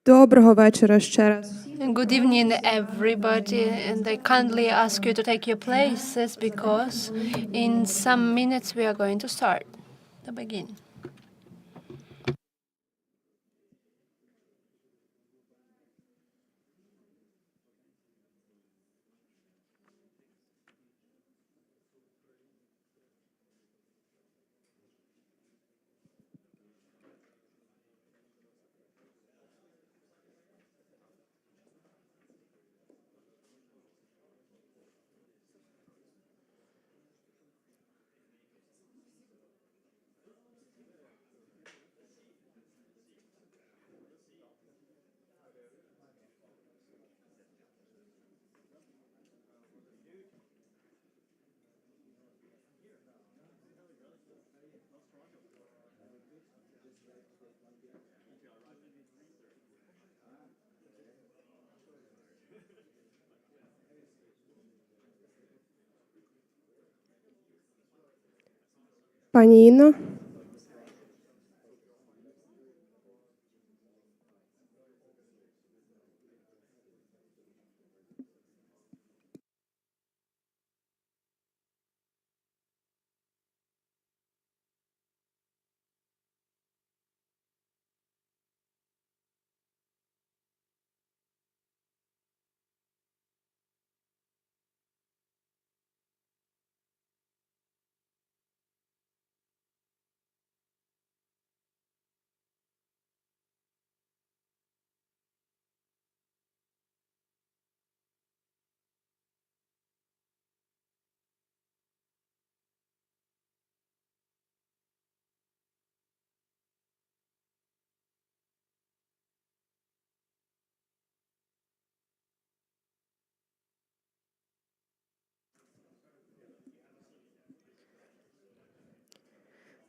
Доброго вечора ще раз. Good evening, everybody, and I kindly ask you to take your places because in some minutes we are going to start. To begin. Пані Інно.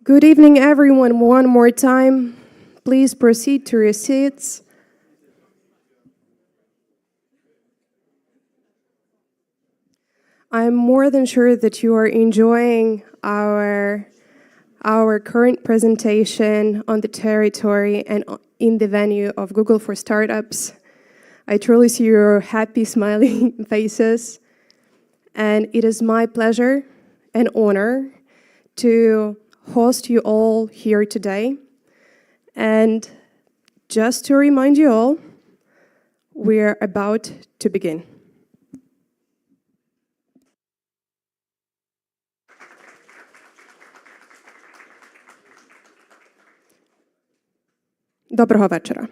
Good evening, everyone. One more time. Please proceed to your seats. I'm more than sure that you are enjoying our current presentation on the territory and in the venue of Google for Startups. I truly see your happy, smiling faces. And it is my pleasure and honor to host you all here today. And just to remind you all, we're about to begin. Доброго вечора.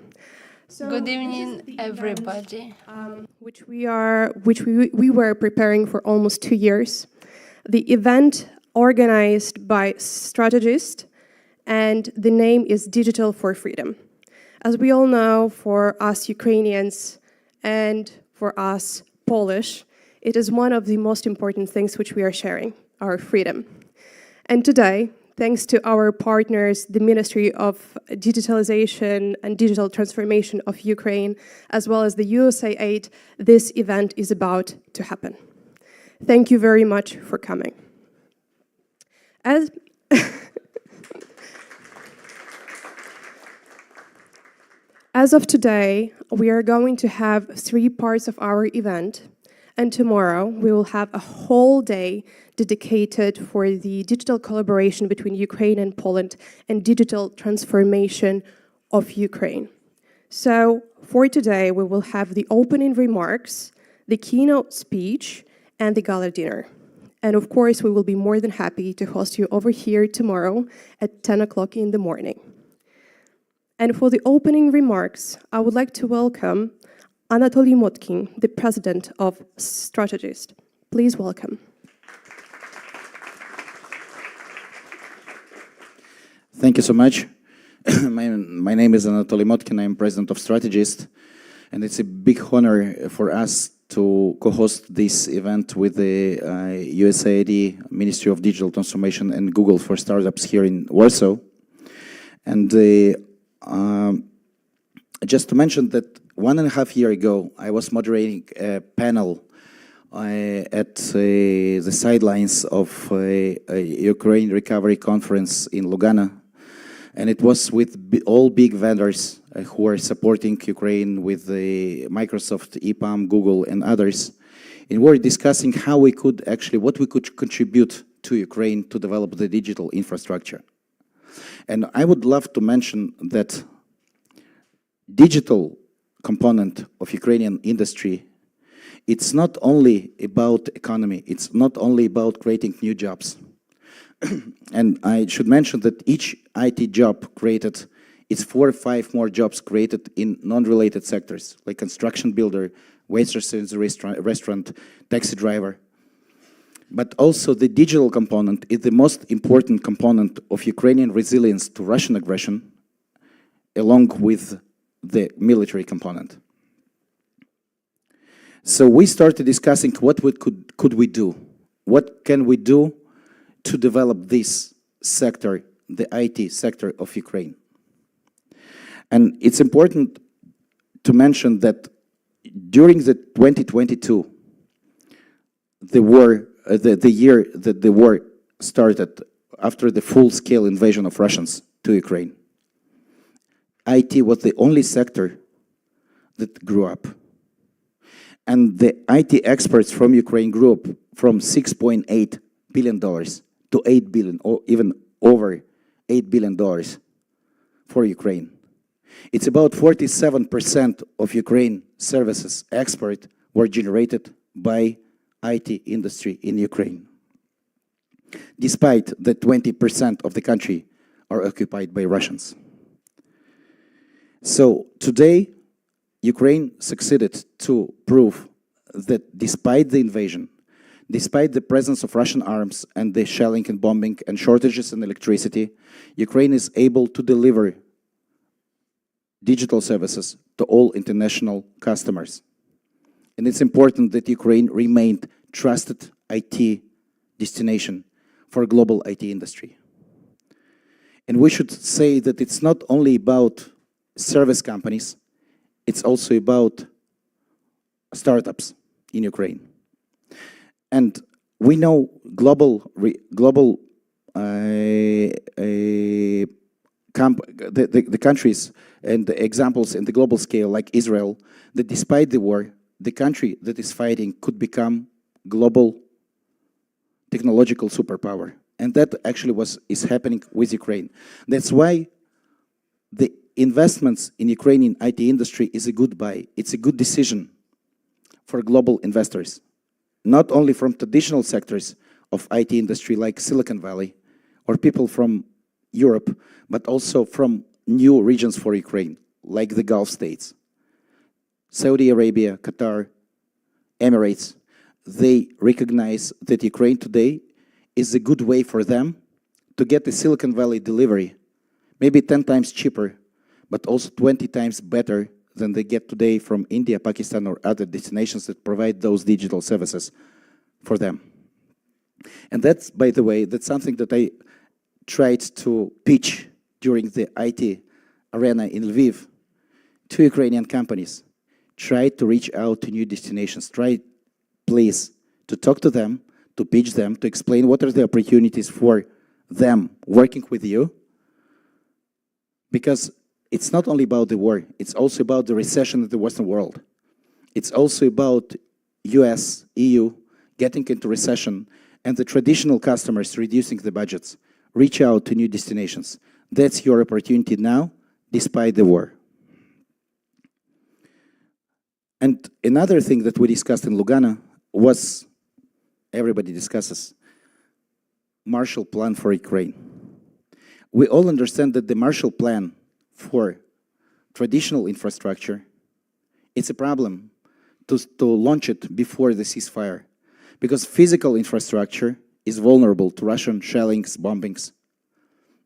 Good evening, everybody. Which we were preparing for almost 2 years. The event organized by StrategEast, and the name is Digital for Freedom. As we all know, for us Ukrainians and for us Polish, it is one of the most important things which we are sharing, our freedom. And today, thanks to our partners, the Ministry of Digitalization and Digital Transformation of Ukraine, as well as the USAID, this event is about to happen. Thank you very much for coming. As of today, we are going to have 3 parts of our event, and tomorrow we will have a whole day dedicated for the digital collaboration between Ukraine and Poland and digital transformation of Ukraine. So for today, we will have the opening remarks, the keynote speech, and the gala dinner. And of course, we will be more than happy to host you over here tomorrow at 10 o'clock in the morning. And for the opening remarks, I would like to welcome Anatoly Motkin, the president of StrategEast. Please welcome. Thank you so much. My name is Anatoly Motkin. I'm president of StrategEast, and it's a big honor for us to co-host this event with the USAID Ministry of Digital Transformation and Google for Startups here in Warsaw. And just to mention that 1.5 years ago, I was moderating a panel at the sidelines of a Ukraine Recovery Conference in Lugano. And it was with all big vendors who are supporting Ukraine with the Microsoft, EPAM, Google, and others. And we're discussing how we could actually, what we could contribute to Ukraine to develop the digital infrastructure. And I would love to mention that digital component of Ukrainian industry, it's not only about economy, it's not only about creating new jobs. And I should mention that each IT job created is 4 or 5 more jobs created in non-related sectors, like construction builder, waitress in the restaurant, taxi driver. But also the digital component is the most important component of Ukrainian resilience to Russian aggression, along with the military component. So we started discussing what could we do? What can we do to develop this sector, the IT sector of Ukraine? And it's important to mention that during the 2022, the war, the year that the war started after the full-scale invasion of Russians to Ukraine, IT was the only sector that grew up. And the IT experts from Ukraine grew up from $6.8 billion to 8 billion, or even over $8 billion for Ukraine. It's about 47% of Ukraine services export were generated by IT industry in Ukraine, despite that 20% of the country are occupied by Russians. So today, Ukraine succeeded to prove that despite the invasion, despite the presence of Russian arms and the shelling and bombing and shortages in electricity, Ukraine is able to deliver digital services to all international customers. And it's important that Ukraine remained trusted IT destination for global IT industry. And we should say that it's not only about service companies, it's also about startups in Ukraine. And we know the countries and the examples in the global scale, like Israel, that despite the war, the country that is fighting could become global technological superpower. And that actually is happening with Ukraine. That's why the investments in Ukrainian IT industry is a good buy. It's a good decision for global investors, not only from traditional sectors of IT industry like Silicon Valley or people from Europe, but also from new regions for Ukraine, like the Gulf states. Saudi Arabia, Qatar, Emirates, they recognize that Ukraine today is a good way for them to get the Silicon Valley delivery, maybe 10 times cheaper, but also 20 times better than they get today from India, Pakistan, or other destinations that provide those digital services for them. And that's, by the way, that's something that I tried to pitch during the IT arena in Lviv to Ukrainian companies. Try to reach out to new destinations. Try, please, to talk to them, to pitch them, to explain what are the opportunities for them working with you. Because it's not only about the war, it's also about the recession in the Western world. It's also about US, EU getting into recession and the traditional customers reducing the budgets. Reach out to new destinations. That's your opportunity now, despite the war. And another thing that we discussed in Lugano was, everybody discusses, Marshall Plan for Ukraine. We all understand that the Marshall Plan for traditional infrastructure, it's a problem to launch it before the ceasefire, because physical infrastructure is vulnerable to Russian shellings, bombings.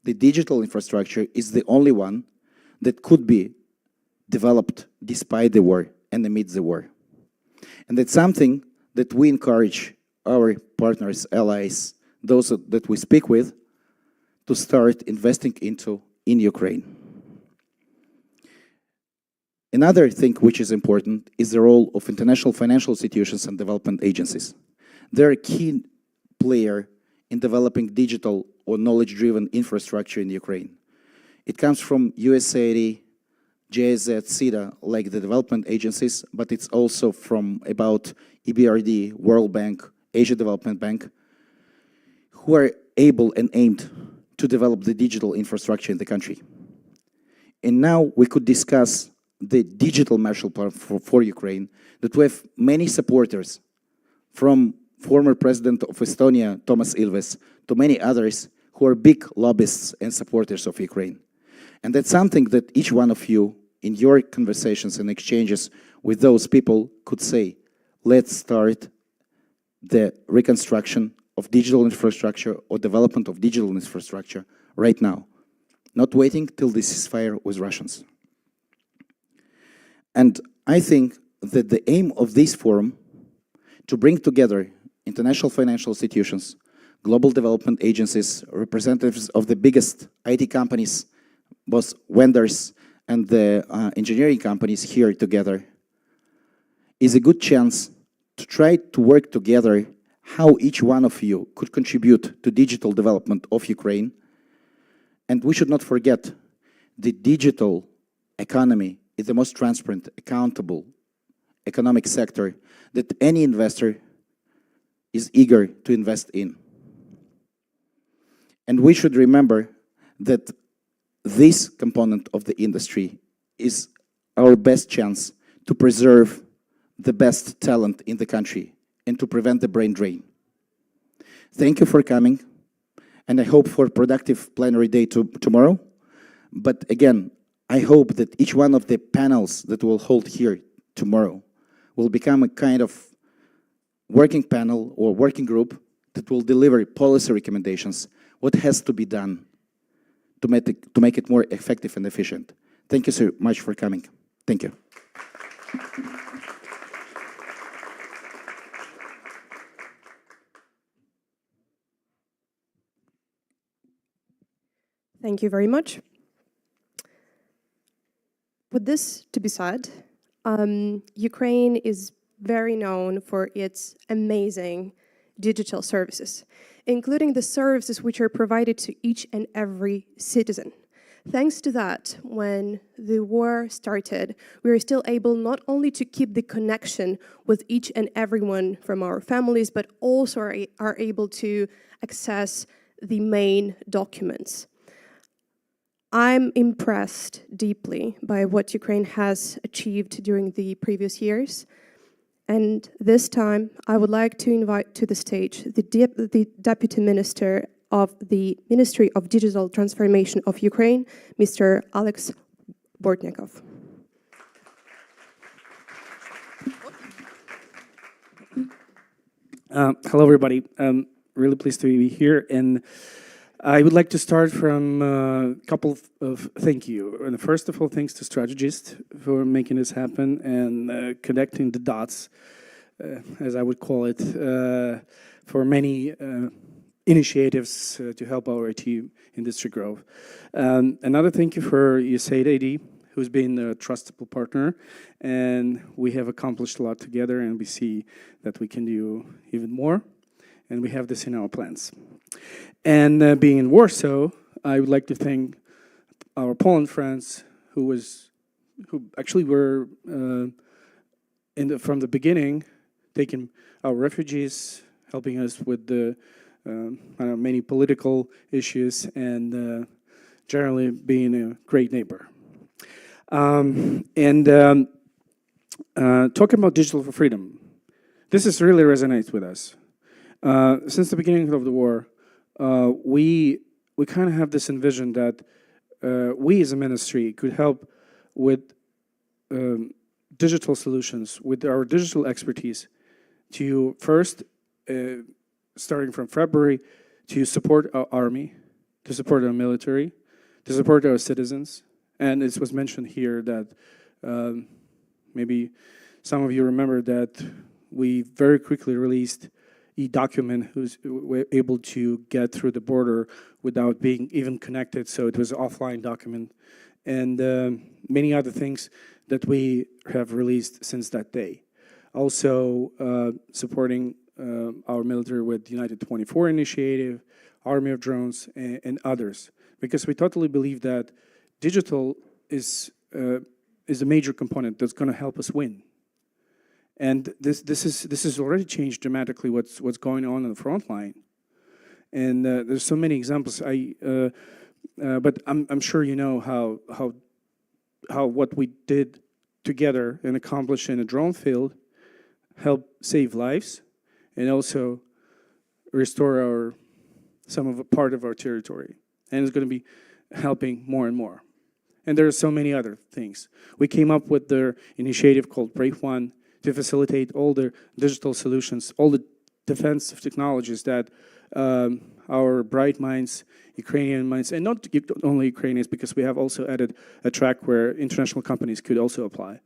The digital infrastructure is the only one that could be developed despite the war and amidst the war. And that's something that we encourage our partners, allies, those that we speak with, to start investing into in Ukraine. Another thing which is important is the role of international financial institutions and development agencies. They're a key player in developing digital or knowledge-driven infrastructure in Ukraine. It comes from USAID, GIZ, CETA, like the development agencies, but it's also from about EBRD, World Bank, Asia Development Bank, who are able and aimed to develop the digital infrastructure in the country. And now we could discuss the digital Marshall Plan for Ukraine, that we have many supporters, from former President of Estonia, Toomas Ilves, to many others who are big lobbyists and supporters of Ukraine. And that's something that each one of you, in your conversations and exchanges with those people, could say, let's start the reconstruction of digital infrastructure or development of digital infrastructure right now, not waiting till the ceasefire with Russians. And I think that the aim of this forum to bring together international financial institutions, global development agencies, representatives of the biggest IT companies, both vendors and the engineering companies here together, is a good chance to try to work together how each one of you could contribute to digital development of Ukraine. And we should not forget, the digital economy is the most transparent, accountable economic sector that any investor is eager to invest in. And we should remember that this component of the industry is our best chance to preserve the best talent in the country and to prevent the brain drain. Thank you for coming, and I hope for a productive plenary day tomorrow. But again, I hope that each one of the panels that we'll hold here tomorrow will become a kind of working panel or working group that will deliver policy recommendations, what has to be done to make it more effective and efficient. Thank you so much for coming. Thank you. Thank you very much. With this to be said, Ukraine is very known for its amazing digital services, including the services which are provided to each and every citizen. Thanks to that, when the war started, we were still able not only to keep the connection with each and everyone from our families, but also are able to access the main documents. I'm impressed deeply by what Ukraine has achieved during the previous years. And this time, I would like to invite to the stage the Deputy Minister of the Ministry of Digital Transformation of Ukraine, Mr. Alex Bornyakov. Hello, everybody. I'm really pleased to be here. And I would like to start from a couple of thank you. And first of all, thanks to StrategEast for making this happen and connecting the dots, as I would call it, for many initiatives to help our IT industry grow. Another thank you for USAID, who's been a trustable partner, and we have accomplished a lot together, and we see that we can do even more, and we have this in our plans. And being in Warsaw, I would like to thank our Poland friends who actually were from the beginning taking our refugees, helping us with the many political issues, and generally being a great neighbor. Talking about digital for freedom, this really resonates with us. Since the beginning of the war, we kind of have this envision that we as a ministry could help with digital solutions, with our digital expertise, to first, starting from February, to support our army, to support our military, to support our citizens. And it was mentioned here that maybe some of you remember that we very quickly released e-document who's able to get through the border without being even connected, so it was an offline document, and many other things that we have released since that day. Also supporting our military with the United 24 initiative, Army of Drones, and others, because we totally believe that digital is a major component that's going to help us win. And this has already changed dramatically what's going on the front line. And there's so many examples. But I'm sure you know how what we did together and accomplished in a drone field help save lives and also restore part of our territory. And it's going to be helping more and more. And there are so many other things. We came up with the initiative called Brave One to facilitate all the digital solutions, all the defensive technologies that our bright minds, Ukrainian minds, and not only Ukrainians, because we have also added a track where international companies could also apply.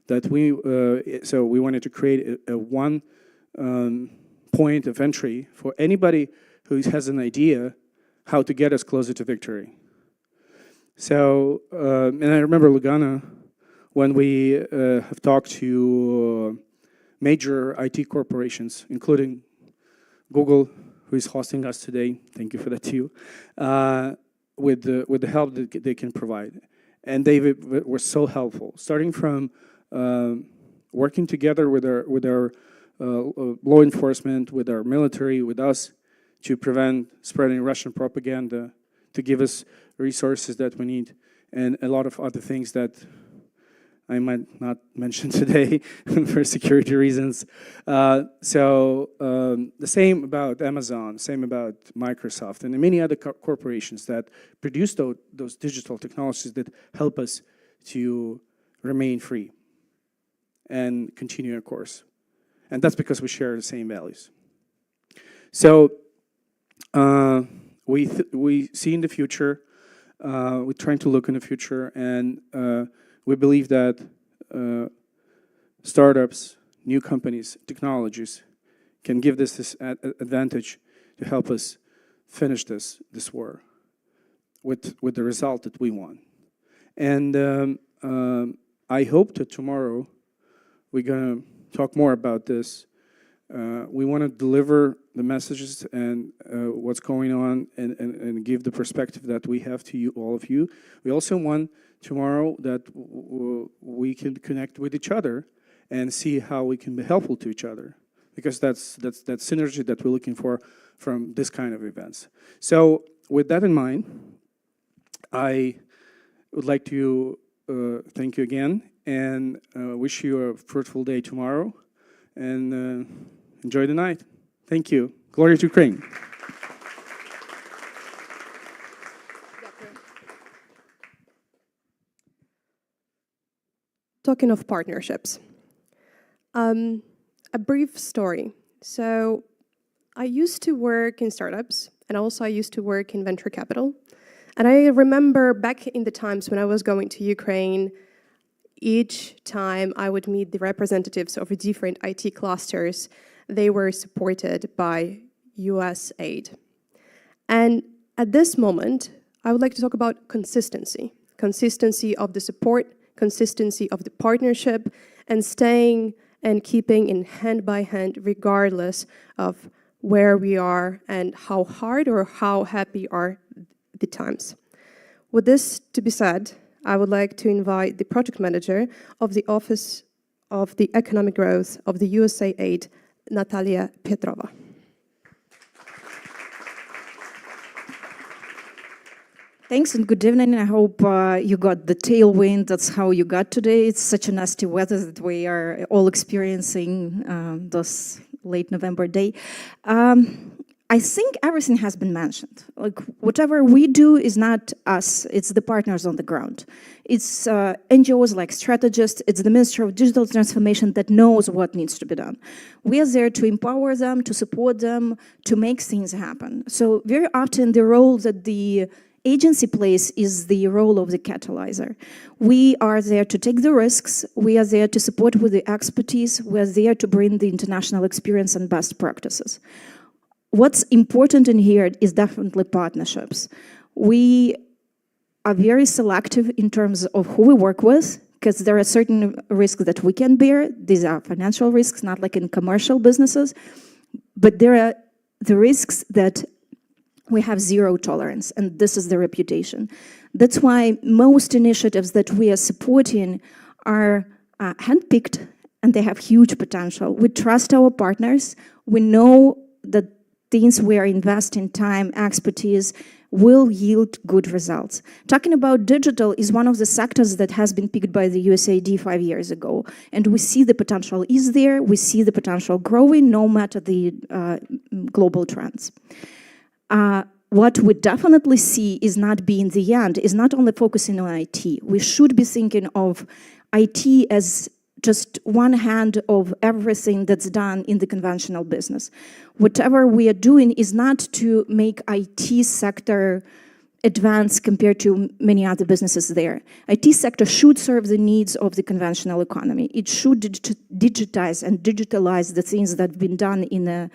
That so we wanted to create a one point of entry for anybody who has an idea how to get us closer to victory. So, and I remember Lugana, when we have talked to major IT corporations, including Google, who is hosting us today, thank you for that too, with the help that they can provide. And they were so helpful, starting from working together with our law enforcement, with our military, with us, to prevent spreading Russian propaganda, to give us resources that we need, and a lot of other things that I might not mention today for security reasons. So the same about Amazon, same about Microsoft, and many other corporations that produce those digital technologies that help us to remain free and continue our course. And that's because we share the same values. So we see in the future, we're trying to look in the future, and we believe that startups, new companies, technologies can give this advantage to help us finish this war with the result that we want. And I hope that tomorrow we're going to talk more about this. We want to deliver the messages and what's going on and give the perspective that we have to you, all of you. We also want tomorrow that we can connect with each other and see how we can be helpful to each other, because that's synergy that we're looking for from this kind of events. So with that in mind, I would like to thank you again and wish you a fruitful day tomorrow, and enjoy the night. Thank you. Glory to Ukraine. Talking of partnerships, a brief story. So I used to work in startups, and also I used to work in venture capital. And I remember back in the times when I was going to Ukraine, each time I would meet the representatives of different IT clusters, they were supported by USAID. And at this moment, I would like to talk about consistency. Consistency of the support, consistency of the partnership, and staying and keeping in hand by hand regardless of where we are and how hard or how happy are the times. With this to be said, I would like to invite the project manager of the Office of the Economic Growth of the USAID, Natalia Petrova. Thanks and good evening. I hope you got the tailwind. That's how you got today. It's such a nasty weather that we are all experiencing this late November day. I think everything has been mentioned. Like, whatever we do is not us, it's the partners on the ground. It's NGOs like StrategEast, it's the Ministry of Digital Transformation that knows what needs to be done. We are there to empower them, to support them, to make things happen. So very often the role that the agency plays is the role of the catalyzer. We are there to take the risks, we are there to support with the expertise, we are there to bring the international experience and best practices. What's important in here is definitely partnerships. We are very selective in terms of who we work with, because there are certain risks that we can bear. These are financial risks, not like in commercial businesses, but there are the risks that we have zero tolerance, and this is the reputation. That's why most initiatives that we are supporting are handpicked, and they have huge potential. We trust our partners. We know that things we are investing time, expertise, will yield good results. Talking about digital is one of the sectors that has been picked by the USAID 5 years ago. And we see the potential is there. We see the potential growing no matter the global trends. What we definitely see is not being the end, is not only focusing on IT. We should be thinking of IT as just one hand of everything that's done in the conventional business. Whatever we are doing is not to make IT sector advance compared to many other businesses there. IT sector should serve the needs of the conventional economy. It should digitize and digitalize the things that have been done in a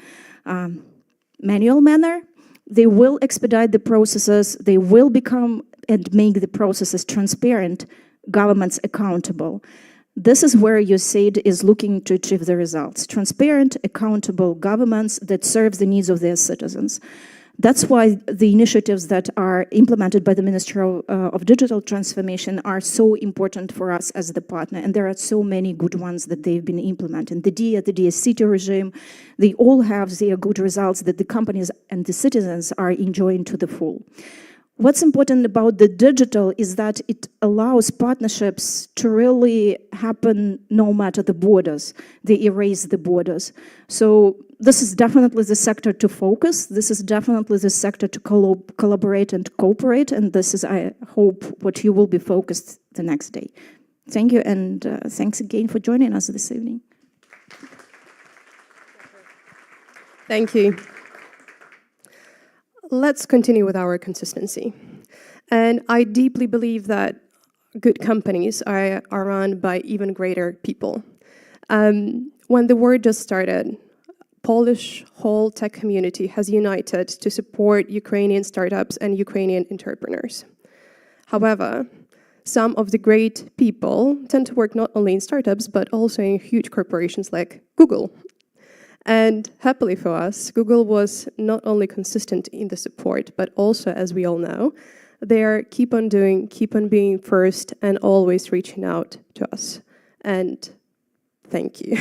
manual manner. They will expedite the processes. They will become and make the processes transparent, governments accountable. This is where USAID is looking to achieve the results. Transparent, accountable governments that serve the needs of their citizens. That's why the initiatives that are implemented by the Ministry of Digital Transformation are so important for us as the partner. And there are so many good ones that they've been implementing. The DIA, the DSCT regime, they all have their good results that the companies and the citizens are enjoying to the full. What's important about the digital is that it allows partnerships to really happen no matter the borders. They erase the borders. So this is definitely the sector to focus. This is definitely the sector to collaborate and cooperate. And this is, I hope, what you will be focused the next day. Thank you, and thanks again for joining us this evening. Thank you. Let's continue with our consistency. And I deeply believe that good companies are run by even greater people. When the war just started, Polish whole tech community has united to support Ukrainian startups and Ukrainian entrepreneurs. However, some of the great people tend to work not only in startups, but also in huge corporations like Google. And happily for us, Google was not only consistent in the support, but also, as we all know, they keep on being first and always reaching out to us. And thank you.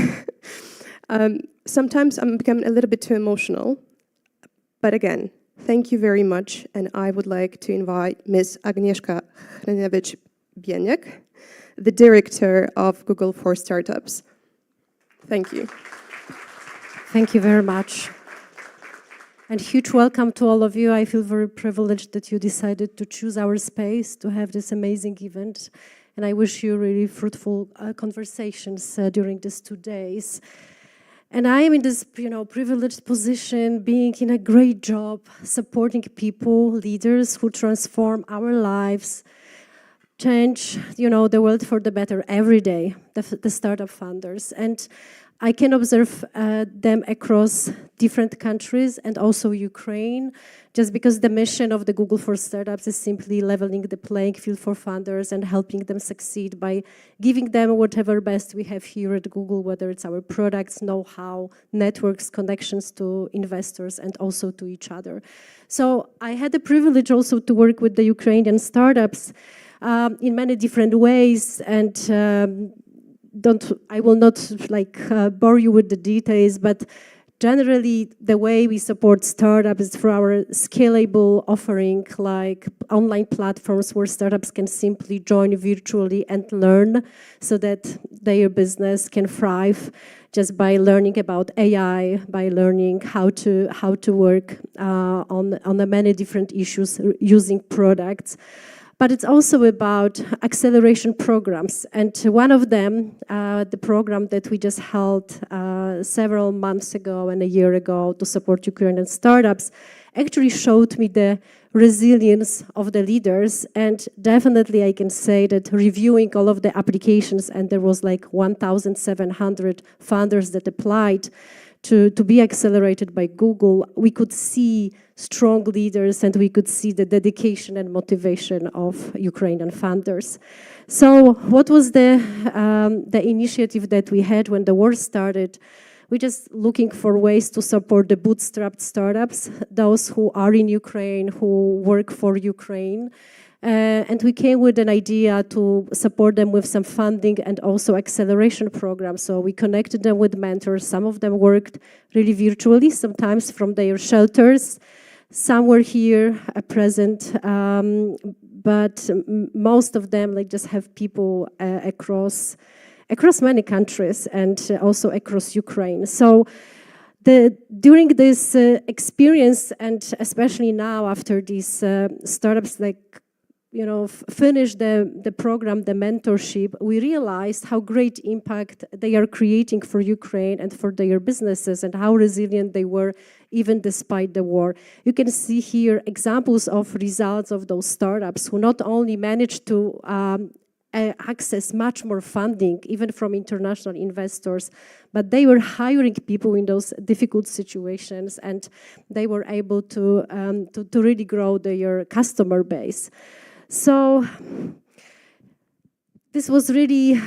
Sometimes I'm becoming a little bit too emotional, but again, thank you very much. And I would like to invite Ms. Agnieszka Hryniewicz-Bieniek, the director of Google for Startups. Thank you. Thank you very much. And huge welcome to all of you. I feel very privileged that you decided to choose our space to have this amazing event. And I wish you really fruitful conversations during these 2 days. And I am in this, privileged position, being in a great job, supporting people, leaders who transform our lives, change, the world for the better every day, the startup founders. And I can observe them across different countries and also Ukraine, just because the mission of the Google for Startups is simply leveling the playing field for founders and helping them succeed by giving them whatever best we have here at Google, whether it's our products, know-how, networks, connections to investors, and also to each other. So I had the privilege also to work with the Ukrainian startups in many different ways, and I will not bore you with the details, but generally the way we support startups is through our scalable offering, like online platforms where startups can simply join virtually and learn so that their business can thrive just by learning about AI, by learning how to work on the many different issues using products. But it's also about acceleration programs. And one of them, the program that we just held several months ago and a year ago to support Ukrainian startups, actually showed me the resilience of the leaders. And definitely I can say that reviewing all of the applications, and there was like 1,700 founders that applied to be accelerated by Google, we could see strong leaders and we could see the dedication and motivation of Ukrainian founders. So what was the initiative that we had when the war started? We're just looking for ways to support the bootstrapped startups, those who are in Ukraine, who work for Ukraine. And we came with an idea to support them with some funding and also acceleration programs. So we connected them with mentors. Some of them worked really virtually, sometimes from their shelters. Some were here present, but most of them just have people across many countries and also across Ukraine. So during this experience, and especially now after these startups finish the program, the mentorship, we realized how great impact they are creating for Ukraine and for their businesses and how resilient they were even despite the war. You can see here examples of results of those startups who not only managed to access much more funding, even from international investors, but they were hiring people in those difficult situations, and they were able to really grow their customer base. So this was really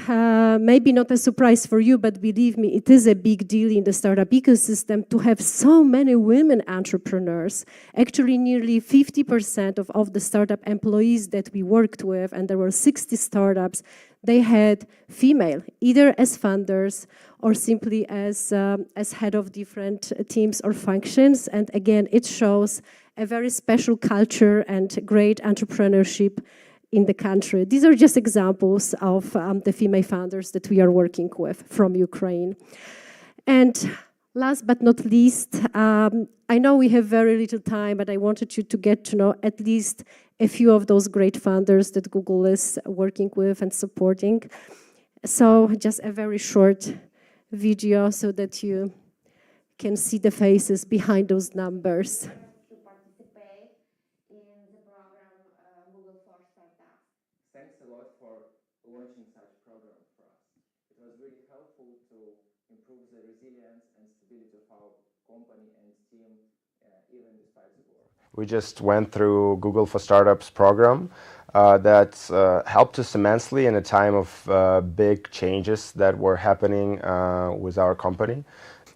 maybe not a surprise for you, but believe me, it is a big deal in the startup ecosystem to have so many women entrepreneurs. Actually, nearly 50% of the startup employees that we worked with, and there were 60 startups, they had female, either as founders or simply as head of different teams or functions. And again, it shows a very special culture and great entrepreneurship in the country. These are just examples of the female founders that we are working with from Ukraine. And last but not least, I know we have very little time, but I wanted you to get to know at least a few of those great founders that Google is working with and supporting. So just a very short video so that you can see the faces behind those numbers. Thanks a lot for launching such program for us. It was really helpful to improve the resilience and stability of our company and team, even despite the war. We just went through Google for Startups program that helped us immensely in a time of big changes that were happening with our company.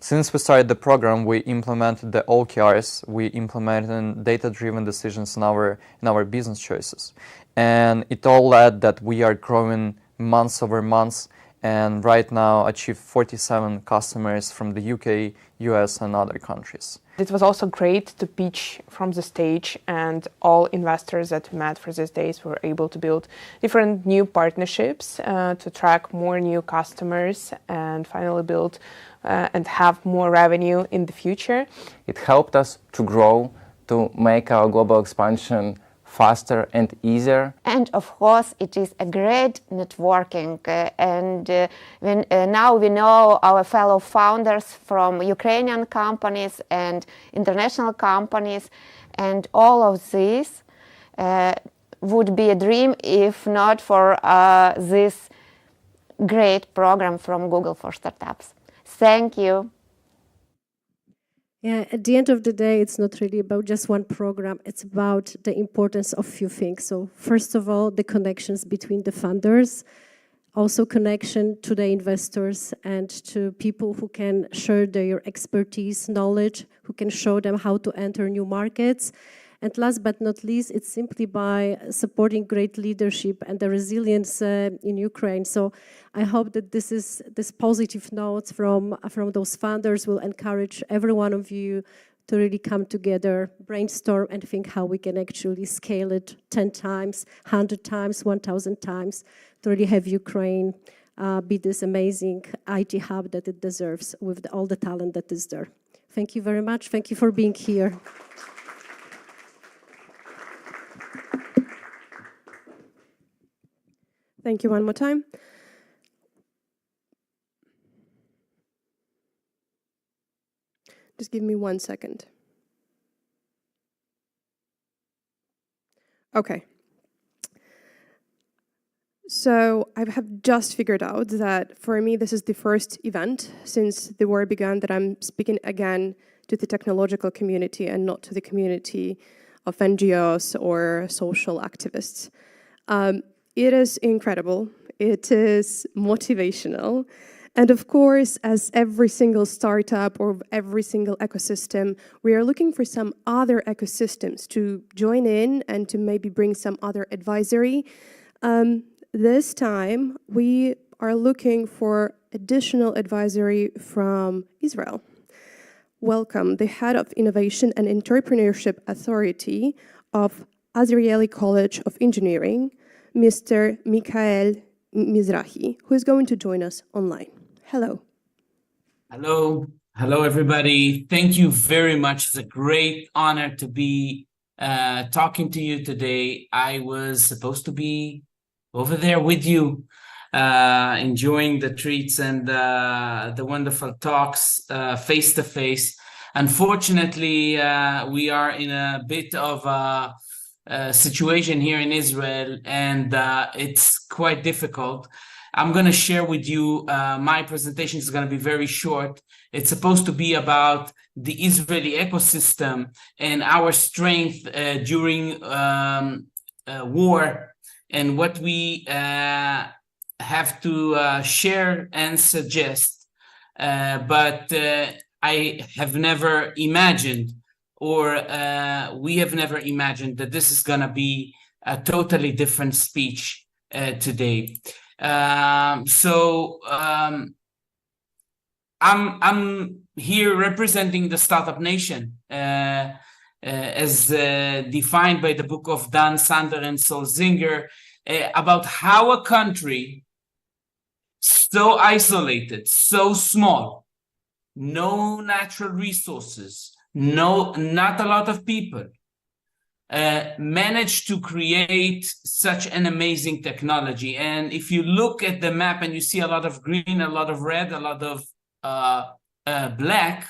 Since we started the program, we implemented the OKRs, we implemented data-driven decisions in our business choices. And it all led that we are growing months over months, and right now achieve 47 customers from the UK, US, and other countries. It was also great to pitch from the stage, and all investors that we met for these days were able to build different new partnerships to track more new customers and finally build and have more revenue in the future. It helped us to grow, to make our global expansion faster and easier. And of course, it is a great networking. Now we know our fellow founders from Ukrainian companies and international companies, and all of this would be a dream if not for this great program from Google for Startups. Thank you. Yeah, at the end of the day, it's not really about just one program. It's about the importance of few things. So first of all, the connections between the funders, also connection to the investors and to people who can share their expertise, knowledge, who can show them how to enter new markets. And last but not least, it's simply by supporting great leadership and the resilience in Ukraine. So I hope that this positive notes from those founders will encourage every one of you to really come together, brainstorm, and think how we can actually scale it 10 times, 100 times, 1,000 times to really have Ukraine be this amazing IT hub that it deserves with all the talent that is there. Thank you very much. Thank you for being here. Thank you one more time. Just give me 1 second. Okay. So I have just figured out that for me, this is the first event since the war began that I'm speaking again to the technological community and not to the community of NGOs or social activists. It is incredible. It is motivational. And of course, as every single startup or every single ecosystem, we are looking for some other ecosystems to join in and to maybe bring some other advisory. This time, we are looking for additional advisory from Israel. Welcome the Head of Innovation and Entrepreneurship Authority of Azrieli College of Engineering, Mr. Michael Mizrahi, who is going to join us online. Hello. Hello. Hello, everybody. Thank you very much. It's a great honor to be talking to you today. I was supposed to be over there with you, enjoying the treats and the wonderful talks face to face. Unfortunately, we are in a bit of a situation here in Israel, and it's quite difficult. I'm going to share with you, my presentation is going to be very short. It's supposed to be about the Israeli ecosystem and our strength during war, and what we have to share and suggest. But I have never imagined, or we have never imagined, that this is going to be a totally different speech today. I'm here representing the Startup Nation, as defined by the book of Dan Sander and Sol Zinger, about how a country so isolated, so small, no natural resources, not a lot of people, managed to create such an amazing technology. And if you look at the map and you see a lot of green, a lot of red, a lot of black,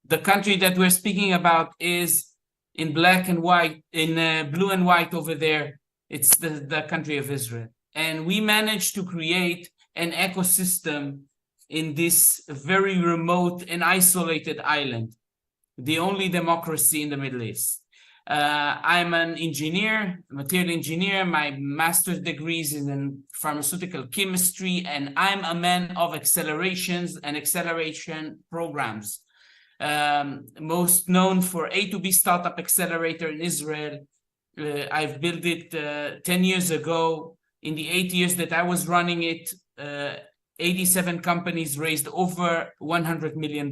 the country that we're speaking about is in black and white, in blue and white over there. It's the country of Israel. And we managed to create an ecosystem in this very remote and isolated island, the only democracy in the Middle East. I'm an engineer, material engineer. My master's degree is in pharmaceutical chemistry, and I'm a man of accelerations and acceleration programs. Most known for A2B Startup Accelerator in Israel. I've built it 10 years ago. In the 8 years that I was running it, 87 companies raised over $100 million.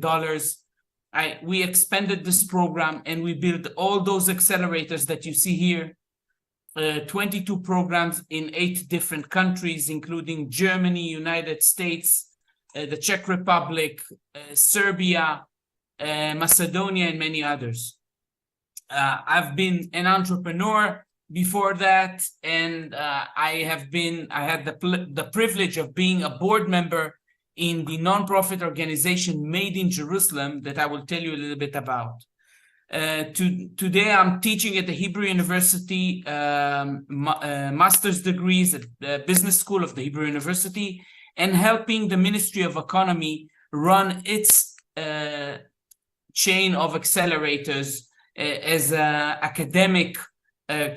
We expanded this program and we built all those accelerators that you see here, 22 programs in 8 different countries, including Germany, United States, the Czech Republic, Serbia, Macedonia, and many others. I've been an entrepreneur before that, and I had the privilege of being a board member in the nonprofit organization Made in Jerusalem that I will tell you a little bit about. Today I'm teaching at the Hebrew University, master's degrees at the business school of the Hebrew University, and helping the Ministry of Economy run its chain of accelerators as an academic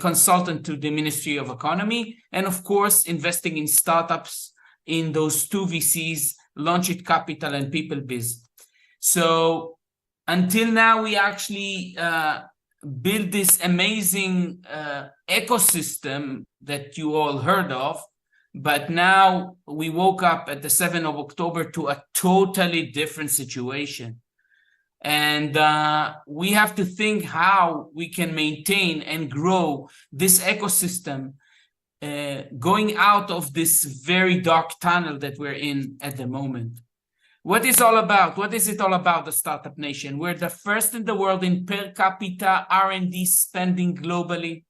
consultant to the Ministry of Economy, and of course investing in startups in those 2 VCs, Launchit Capital and PeopleBiz. So until now, we actually built this amazing ecosystem that you all heard of, but now we woke up at the 7th of October to a totally different situation. And we have to think how we can maintain and grow this ecosystem, going out of this very dark tunnel that we're in at the moment. What is it all about, the Startup Nation? We're the first in the world in per capita R&D spending globally.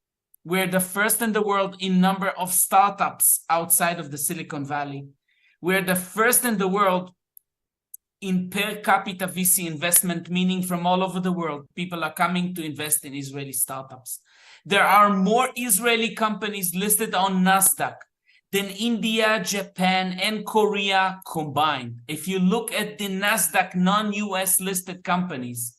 We're the first in the world in number of startups outside of the Silicon Valley. We're the first in the world in per capita VC investment, meaning from all over the world, people are coming to invest in Israeli startups. There are more Israeli companies listed on NASDAQ than India, Japan, and Korea combined. If you look at the NASDAQ non-US listed companies,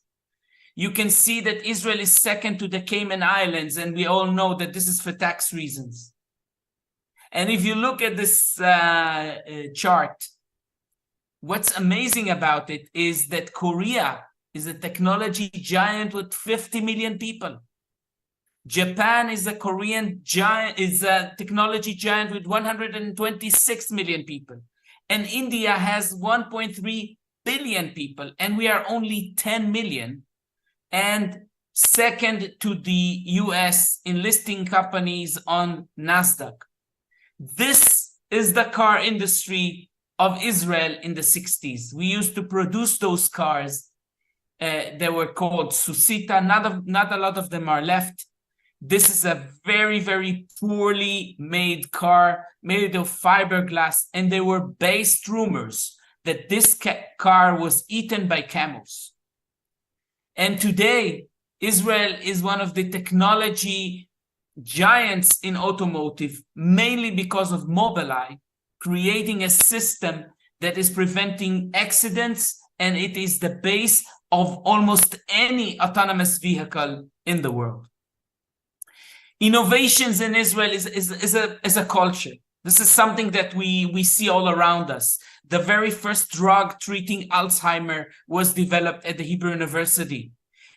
you can see that Israel is second to the Cayman Islands, and we all know that this is for tax reasons. And if you look at this chart, what's amazing about it is that Korea is a technology giant with 50 million people. Japan is a technology giant with 126 million people. And India has 1.3 billion people, and we are only 10 million. And second to the US in listing companies on NASDAQ. This is the car industry of Israel in the 60s. We used to produce those cars. They were called Susita. Not a lot of them are left. This is a very, very poorly made car made of fiberglass, and there were based rumors that this car was eaten by camels. And today, Israel is one of the technology giants in automotive, mainly because of Mobileye, creating a system that is preventing accidents, and it is the base of almost any autonomous vehicle in the world. Innovations in Israel is a culture. This is something that we see all around us. The very first drug treating Alzheimer was developed at the Hebrew University.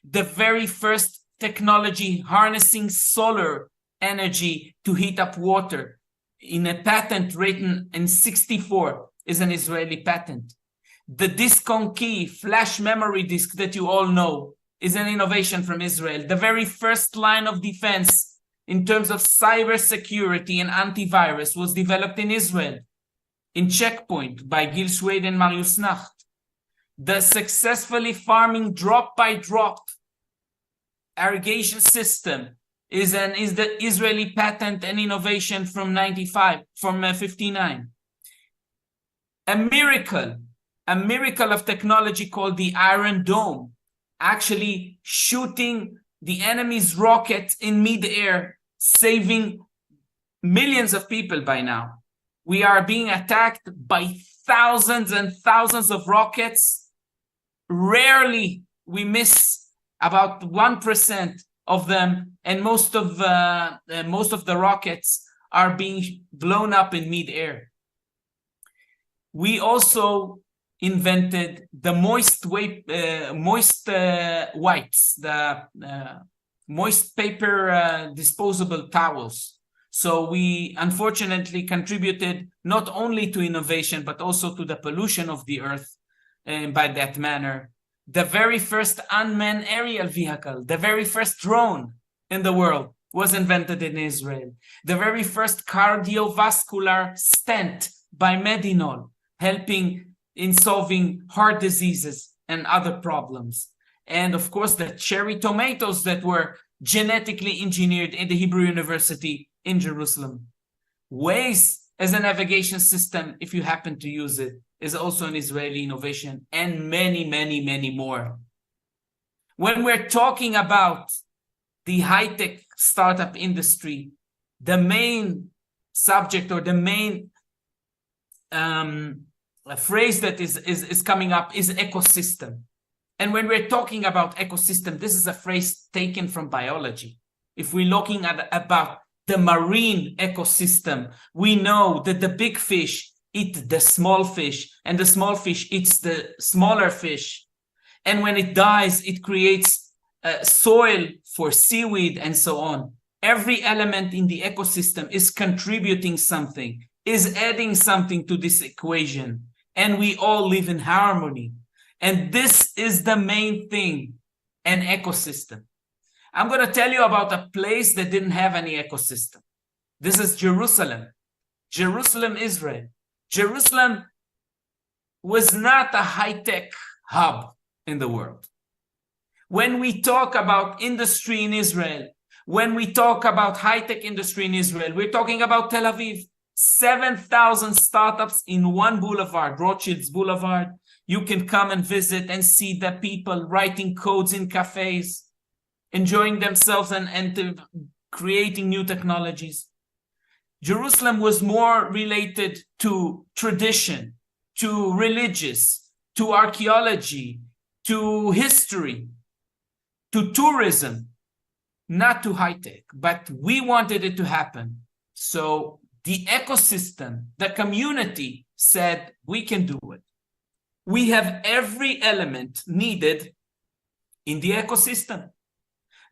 The very first technology harnessing solar energy to heat up water in a patent written in 1964 is an Israeli patent. The disk on key flash memory disk that you all know is an innovation from Israel. The very first line of defense in terms of cybersecurity and antivirus was developed in Israel, in Checkpoint by Gil Schwed and Marius Nacht. The successfully farming drop-by-drop irrigation system is the Israeli patent and innovation from 59. A miracle of technology called the Iron Dome, actually shooting the enemy's rockets in mid-air, saving millions of people by now. We are being attacked by thousands and thousands of rockets. Rarely we miss about 1% of them, and most of the rockets are being blown up in mid-air. We also invented the moist wipes, the moist paper disposable towels. So we unfortunately contributed not only to innovation, but also to the pollution of the earth by that manner. The very first unmanned aerial vehicle, the very first drone in the world was invented in Israel. The very first cardiovascular stent by Medinol, helping in solving heart diseases and other problems. And of course, the cherry tomatoes that were genetically engineered in the Hebrew University in Jerusalem. Waze as a navigation system, if you happen to use it, is also an Israeli innovation, and many, many, many more. When we're talking about the high-tech startup industry, the main subject or the main phrase that is coming up is ecosystem. And when we're talking about ecosystem, this is a phrase taken from biology. If we're looking at about the marine ecosystem, we know that the big fish eat the small fish, and the small fish eats the smaller fish. And when it dies, it creates soil for seaweed and so on. Every element in the ecosystem is contributing something, is adding something to this equation, and we all live in harmony. And this is the main thing, an ecosystem. I'm going to tell you about a place that didn't have any ecosystem. This is Jerusalem. Jerusalem, Israel. Jerusalem was not a high-tech hub in the world. When we talk about industry in Israel, when we talk about high-tech industry in Israel, we're talking about Tel Aviv. 7,000 startups in one boulevard, Rothschild's Boulevard. You can come and visit and see the people writing codes in cafes, enjoying themselves and creating new technologies. Jerusalem was more related to tradition, to religious, to archaeology, to history, to tourism, not to high-tech, but we wanted it to happen. So the ecosystem, the community said, we can do it. We have every element needed in the ecosystem.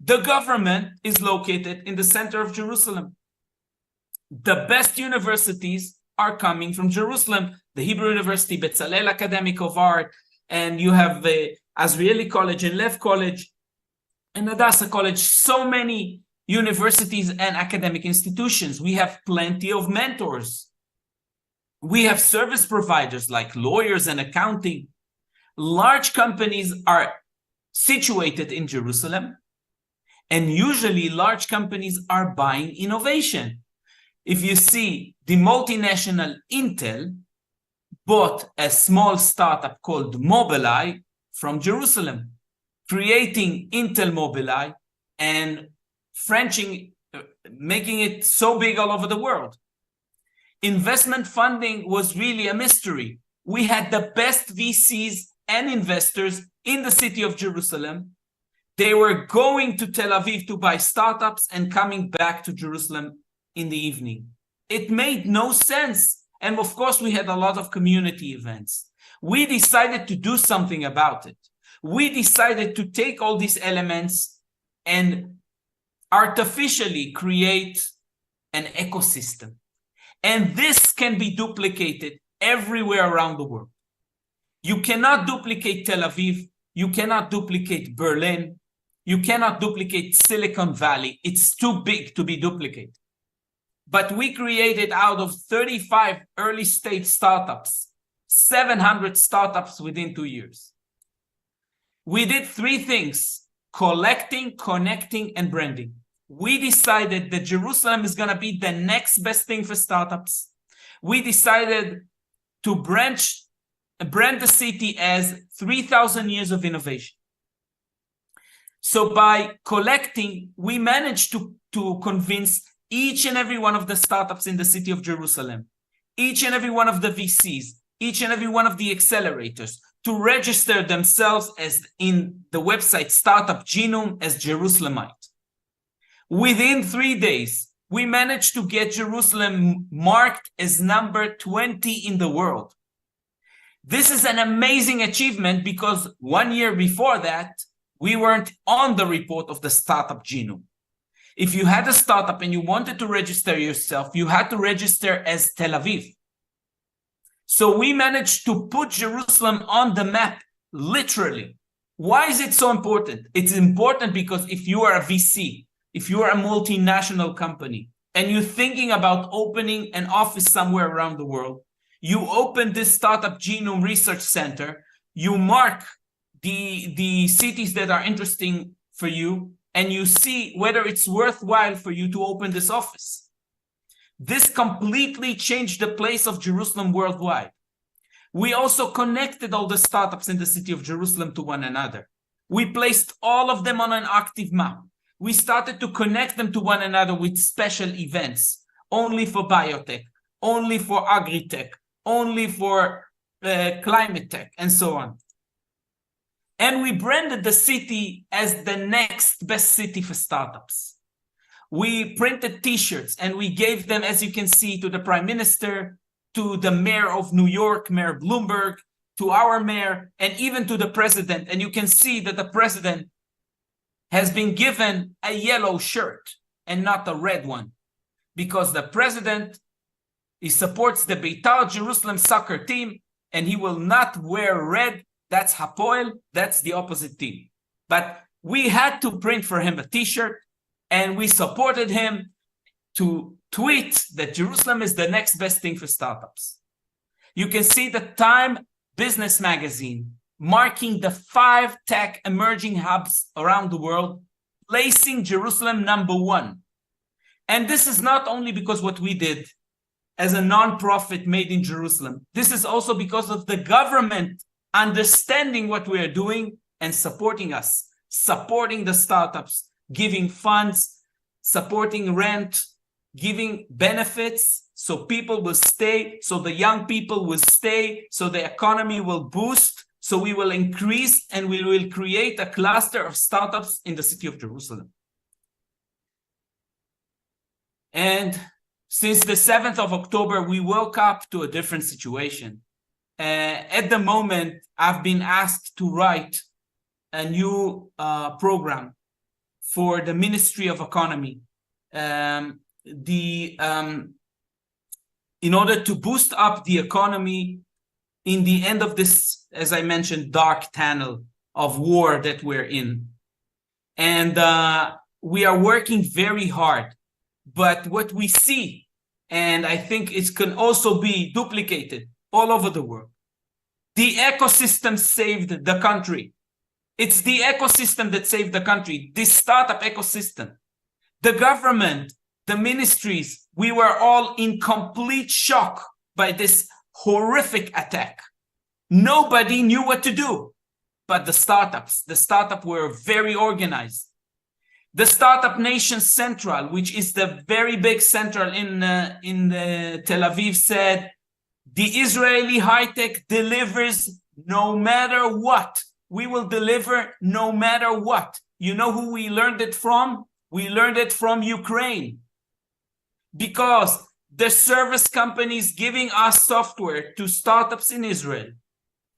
The government is located in the center of Jerusalem. The best universities are coming from Jerusalem. The Hebrew University, Bezalel Academic of Art, and you have the Azrieli College and Lev College and Hadassah College, so many universities and academic institutions. We have plenty of mentors. We have service providers like lawyers and accounting. Large companies are situated in Jerusalem, and usually large companies are buying innovation. If you see, the multinational Intel bought a small startup called Mobileye from Jerusalem, creating Intel Mobileye and making it so big all over the world. Investment funding was really a mystery. We had the best VCs and investors in the city of Jerusalem. They were going to Tel Aviv to buy startups and coming back to Jerusalem in the evening. It made no sense. And of course, we had a lot of community events. We decided to do something about it. We decided to take all these elements and artificially create an ecosystem. And this can be duplicated everywhere around the world. You cannot duplicate Tel Aviv. You cannot duplicate Berlin. You cannot duplicate Silicon Valley. It's too big to be duplicated. But we created out of 35 early stage startups, 700 startups within 2 years. We did 3 things: collecting, connecting, and branding. We decided that Jerusalem is going to be the next best thing for startups. We decided to brand the city as 3,000 years of innovation. So by collecting, we managed to convince each and every one of the startups in the city of Jerusalem, each and every one of the VCs, each and every one of the accelerators to register themselves as in the website Startup Genome as Jerusalemite. Within 3 days, we managed to get Jerusalem marked as number 20 in the world. This is an amazing achievement because 1 year before that, we weren't on the report of the Startup Genome. If you had a startup and you wanted to register yourself, you had to register as Tel Aviv. So we managed to put Jerusalem on the map, literally. Why is it so important? It's important because if you are a VC, if you are a multinational company, and you're thinking about opening an office somewhere around the world, you open this Startup Genome Research Center, you mark the cities that are interesting for you, and you see whether it's worthwhile for you to open this office. This completely changed the place of Jerusalem worldwide. We also connected all the startups in the city of Jerusalem to one another. We placed all of them on an active map. We started to connect them to one another with special events, only for biotech, only for agri-tech, only for climate tech, and so on. And we branded the city as the next best city for startups. We printed t-shirts and we gave them, as you can see, to the Prime Minister, to the Mayor of New York, Mayor Bloomberg, to our mayor, and even to the president. And you can see that the president has been given a yellow shirt and not a red one, because the president, he supports the Beitar Jerusalem soccer team, and he will not wear red. That's Hapoel, that's the opposite team. But we had to print for him a t-shirt, and we supported him to tweet that Jerusalem is the next best thing for startups. You can see the Time Business Magazine marking the 5 tech emerging hubs around the world, placing Jerusalem #1. And this is not only because what we did as a non-profit made in Jerusalem. This is also because of the government understanding what we are doing and supporting us, supporting the startups, giving funds, supporting rent, giving benefits so people will stay, so the young people will stay, so the economy will boost, so we will increase and we will create a cluster of startups in the city of Jerusalem. And since the 7th of October, we woke up to a different situation. At the moment, I've been asked to write a new program for the Ministry of Economy. In order to boost up the economy in the end of this, as I mentioned, dark tunnel of war that we're in. And we are working very hard. But what we see, and I think it can also be duplicated all over the world, the ecosystem saved the country. It's the ecosystem that saved the country, this startup ecosystem. The government, the ministries, we were all in complete shock by this horrific attack. Nobody knew what to do, but the startups were very organized. The Startup Nation Central, which is the very big central in Tel Aviv, said, the Israeli high-tech delivers no matter what. We will deliver no matter what. You know who we learned it from? We learned it from Ukraine. Because the service companies giving us software to startups in Israel,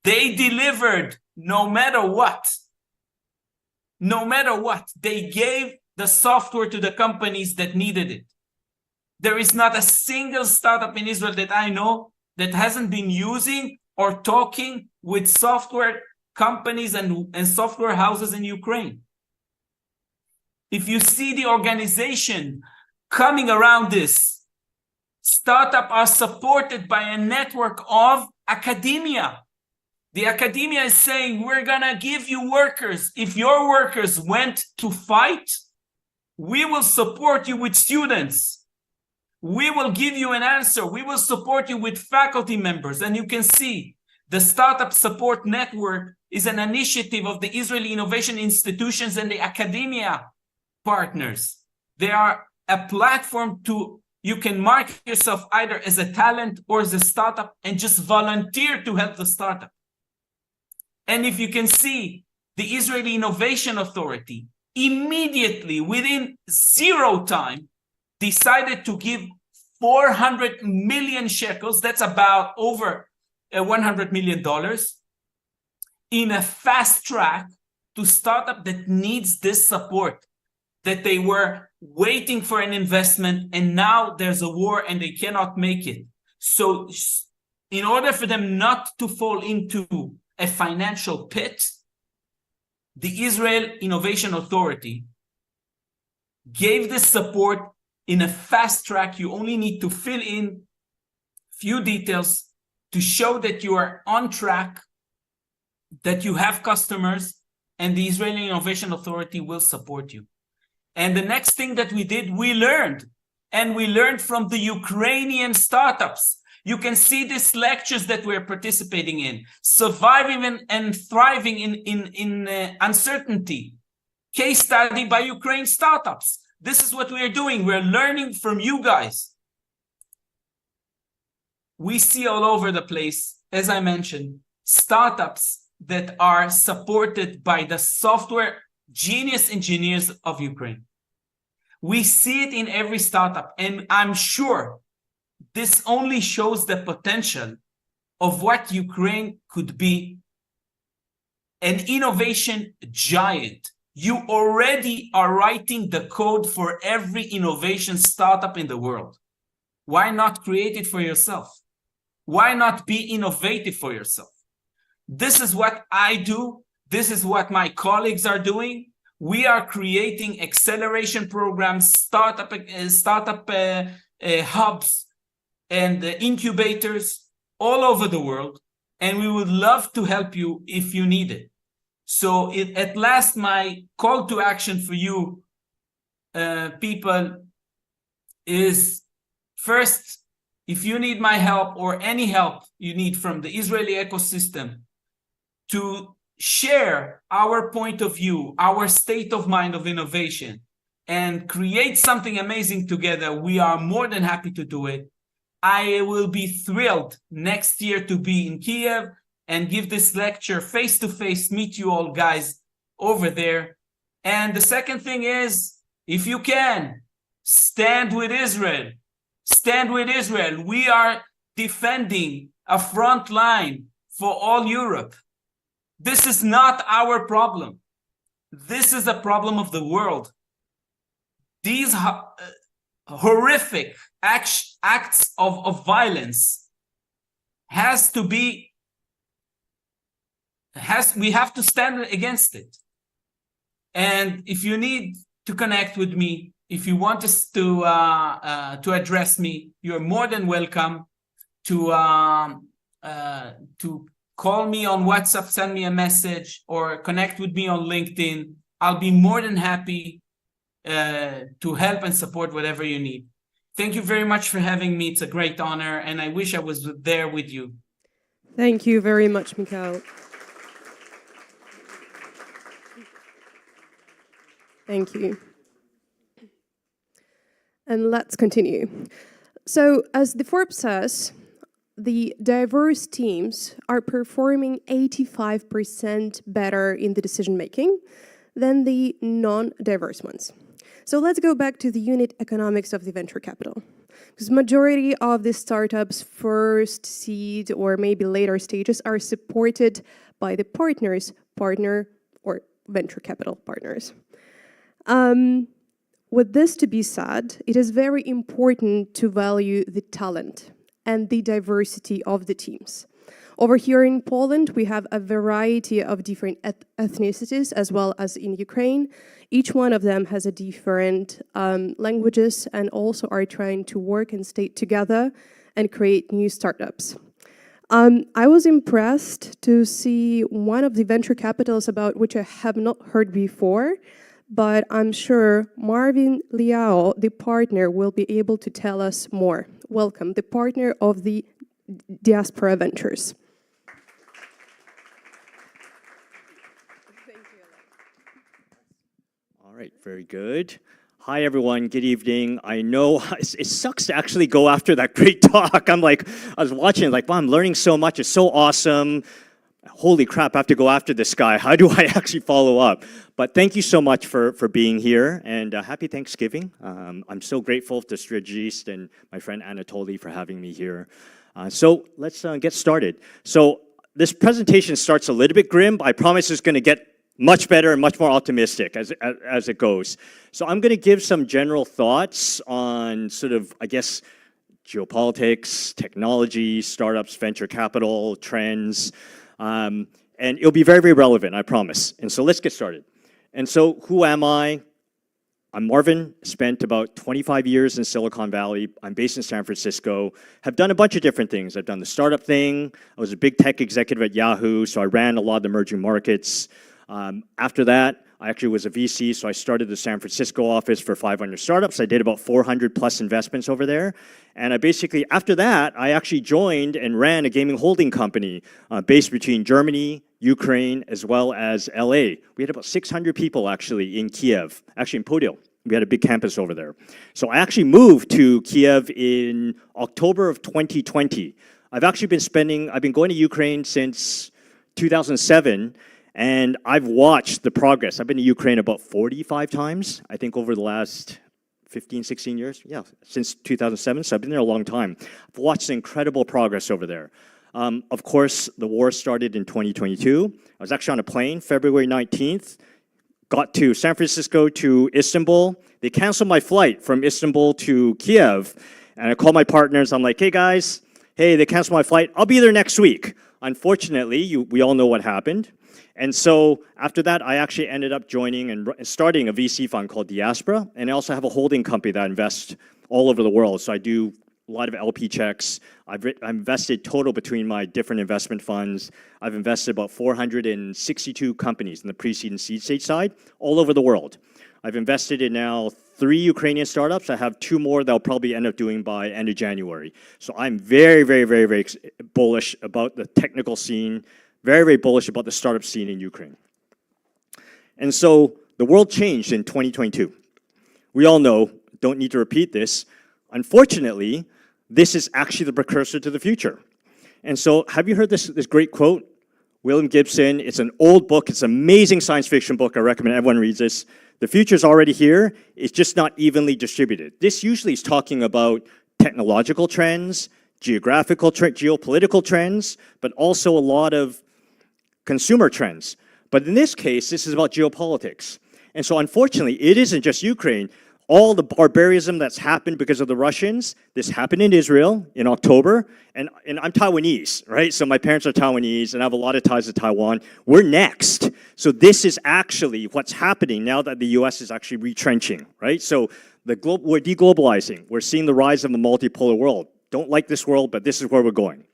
they delivered no matter what. No matter what, they gave the software to the companies that needed it. There is not a single startup in Israel that I know that hasn't been using or talking with software companies and software houses in Ukraine. If you see the organization coming around this, startups are supported by a network of academia. The academia is saying, we're gonna give you workers. If your workers went to fight, we will support you with students. We will give you an answer. We will support you with faculty members. And you can see the Startup Support Network is an initiative of the Israeli Innovation Institutions and the academia partners. They are a platform you can mark yourself either as a talent or as a startup and just volunteer to help the startup. And if you can see, the Israeli Innovation Authority immediately, within zero time, decided to give 400 million shekels, that's about over $100 million, in a fast track to startup that needs this support, that they were waiting for an investment and now there's a war and they cannot make it. So in order for them not to fall into a financial pit, the Israel Innovation Authority gave this support in a fast track. You only need to fill in few details to show that you are on track, that you have customers, and the Israeli Innovation Authority will support you. And the next thing that we did, we learned from the Ukrainian startups. You can see these lectures that we're participating in, surviving and thriving in uncertainty. Case study by Ukraine startups. This is what we are doing. We're learning from you guys. We see all over the place, as I mentioned, startups that are supported by the software genius engineers of Ukraine. We see it in every startup, and I'm sure this only shows the potential of what Ukraine could be, an innovation giant. You already are writing the code for every innovation startup in the world. Why not create it for yourself? Why not be innovative for yourself? This is what I do. This is what my colleagues are doing. We are creating acceleration programs, startup hubs, and incubators all over the world. And we would love to help you if you need it. So at last, my call to action for you people is, first, if you need my help or any help you need from the Israeli ecosystem to share our point of view, our state of mind of innovation, and create something amazing together, we are more than happy to do it. I will be thrilled next year to be in Kiev and give this lecture face-to-face, meet you all guys over there. And the second thing is, if you can, stand with Israel. Stand with Israel. We are defending a front line for all Europe. This is not our problem. This is a problem of the world. These horrific acts of violence we have to stand against it. And if you need to connect with me, if you want us to address me, you're more than welcome to call me on WhatsApp, send me a message, or connect with me on LinkedIn. I'll be more than happy to help and support whatever you need. Thank you very much for having me. It's a great honor, and I wish I was there with you. Thank you very much, Mikhail. Thank you. And let's continue. So, as the Forbes says, the diverse teams are performing 85% better in the decision-making than the non-diverse ones. So let's go back to the unit economics of the venture capital. Because majority of the startups' first seed or maybe later stages are supported by the partner or venture capital partners. With this to be said, it is very important to value the talent and the diversity of the teams. Over here in Poland, we have a variety of different ethnicities, as well as in Ukraine. Each one of them has a different languages and also are trying to work and stay together and create new startups. I was impressed to see one of the venture capitals about which I have not heard before, but I'm sure Marvin Liao, the partner, will be able to tell us more. Welcome, the partner of the Diaspora Ventures. All right, very good. Hi, everyone. Good evening. I know it sucks to actually go after that great talk. I was watching, wow, I'm learning so much. It's so awesome. Holy crap, I have to go after this guy. How do I actually follow up? But thank you so much for being here, and happy Thanksgiving. I'm so grateful to StrategEast and my friend Anatoly for having me here. So let's get started. So this presentation starts a little bit grim, but I promise it's going to get much better and much more optimistic as it goes. So I'm going to give some general thoughts on sort of, I guess, geopolitics, technology, startups, venture capital, trends, and it'll be very, very relevant, I promise. And so let's get started. And so who am I? I'm Marvin, spent about 25 years in Silicon Valley. I'm based in San Francisco, have done a bunch of different things. I've done the startup thing. I was a big tech executive at Yahoo, so I ran a lot of the emerging markets. After that, I actually was a VC, so I started the San Francisco office for 500 startups. I did about 400 plus investments over there. And I basically, after that, I actually joined and ran a gaming holding company based between Germany, Ukraine, as well as LA. We had about 600 people actually in Kiev, actually in Podil. We had a big campus over there. So I actually moved to Kiev in October of 2020. I've been going to Ukraine since 2007. And I've watched the progress. I've been to Ukraine about 45 times, I think, over the last 15, 16 years. Yeah, since 2007, so I've been there a long time. I've watched incredible progress over there. Of course, the war started in 2022. I was actually on a plane, February 19th, got to San Francisco to Istanbul. They canceled my flight from Istanbul to Kiev, and I called my partners. I'm like, hey, guys, they canceled my flight. I'll be there next week. Unfortunately, we all know what happened. And so after that, I actually ended up joining and starting a VC fund called Diaspora, and I also have a holding company that invests all over the world. So I do a lot of LP checks. I've invested total between my different investment funds. I've invested about 462 companies in the pre-seed and seed stage side all over the world. I've invested in now 3 Ukrainian startups. I have 2 more that I'll probably end up doing by end of January. So I'm very, very, very, very bullish about the technical scene, very, very bullish about the startup scene in Ukraine. And so the world changed in 2022. We all know, don't need to repeat this. Unfortunately, this is actually the precursor to the future. And so have you heard this great quote? William Gibson, it's an old book, it's an amazing science fiction book, I recommend everyone reads this. The future's already here, it's just not evenly distributed. This usually is talking about technological trends, geopolitical trends, but also a lot of consumer trends. But in this case, this is about geopolitics. And so unfortunately, it isn't just Ukraine. All the barbarism that's happened because of the Russians, this happened in Israel in October, and I'm Taiwanese, right? So my parents are Taiwanese, and I have a lot of ties to Taiwan. We're next. So this is actually what's happening now that the US is actually retrenching, right? So we're deglobalizing. We're seeing the rise of the multipolar world. Don't like this world, but this is where we're going.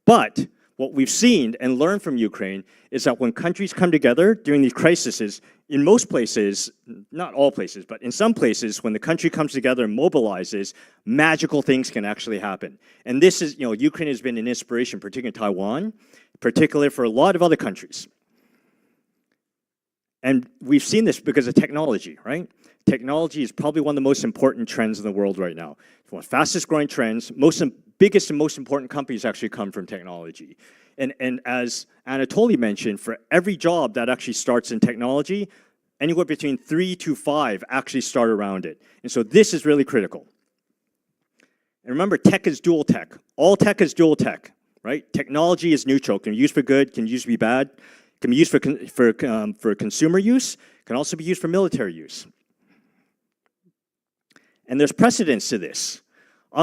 But what we've seen and learned from Ukraine is that when countries come together during these crises, in most places, not all places, but in some places, when the country comes together and mobilizes, magical things can actually happen. And this is, Ukraine has been an inspiration, particularly Taiwan, particularly for a lot of other countries. And we've seen this because of technology, right? Technology is probably one of the most important trends in the world right now. It's one of the fastest growing trends. Biggest and most important companies actually come from technology. And as Anatoly mentioned, for every job that actually starts in technology, anywhere between 3 to 5 actually start around it. And so this is really critical. And remember, tech is dual tech. All tech is dual tech, right? Technology is neutral. Can be used for good, can be used to be bad, can be used for consumer use, can also be used for military use. And there's precedence to this.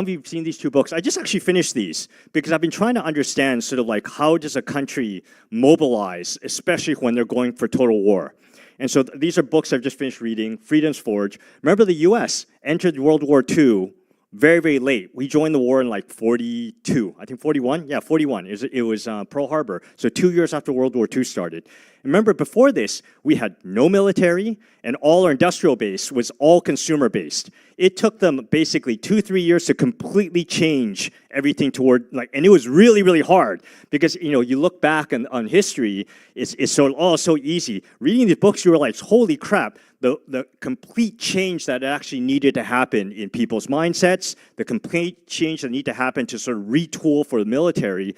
You've seen these 2 books. I just actually finished these because I've been trying to understand sort of like how does a country mobilize, especially when they're going for total war. And so these are books I've just finished reading, Freedom's Forge. Remember, the US entered World War II very, very late. We joined the war in like 42, I think 41? Yeah, 41. It was Pearl Harbor. So 2 years after World War II started. Remember, before this, we had no military, and all our industrial base was all consumer-based. It took them basically 2-3 years to completely change everything toward, and it was really, really hard, because, you look back on history, it's so easy. Reading these books, you were like, holy crap, the complete change that actually needed to happen in people's mindsets, the complete change that needed to happen to sort of retool for the military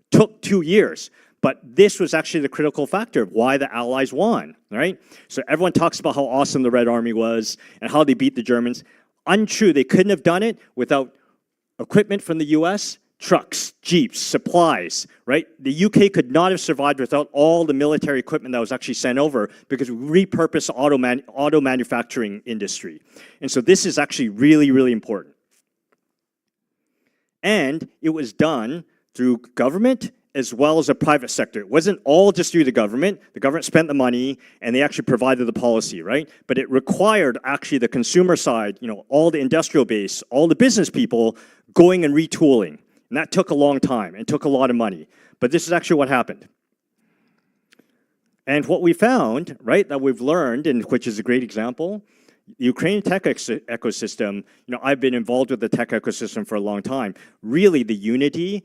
took 2 years. But this was actually the critical factor of why the Allies won, right? So everyone talks about how awesome the Red Army was and how they beat the Germans. Untrue, they couldn't have done it without equipment from the US, trucks, jeeps, supplies, right? The UK could not have survived without all the military equipment that was actually sent over because we repurposed the auto manufacturing industry. And so this is actually really, really important. And it was done through government as well as the private sector. It wasn't all just through the government. The government spent the money and they actually provided the policy, right? But it required actually the consumer side, all the industrial base, all the business people going and retooling. And that took a long time and took a lot of money. But this is actually what happened. And what we found, right, that we've learned, and which is a great example, the Ukrainian tech ecosystem, I've been involved with the tech ecosystem for a long time. Really, the unity,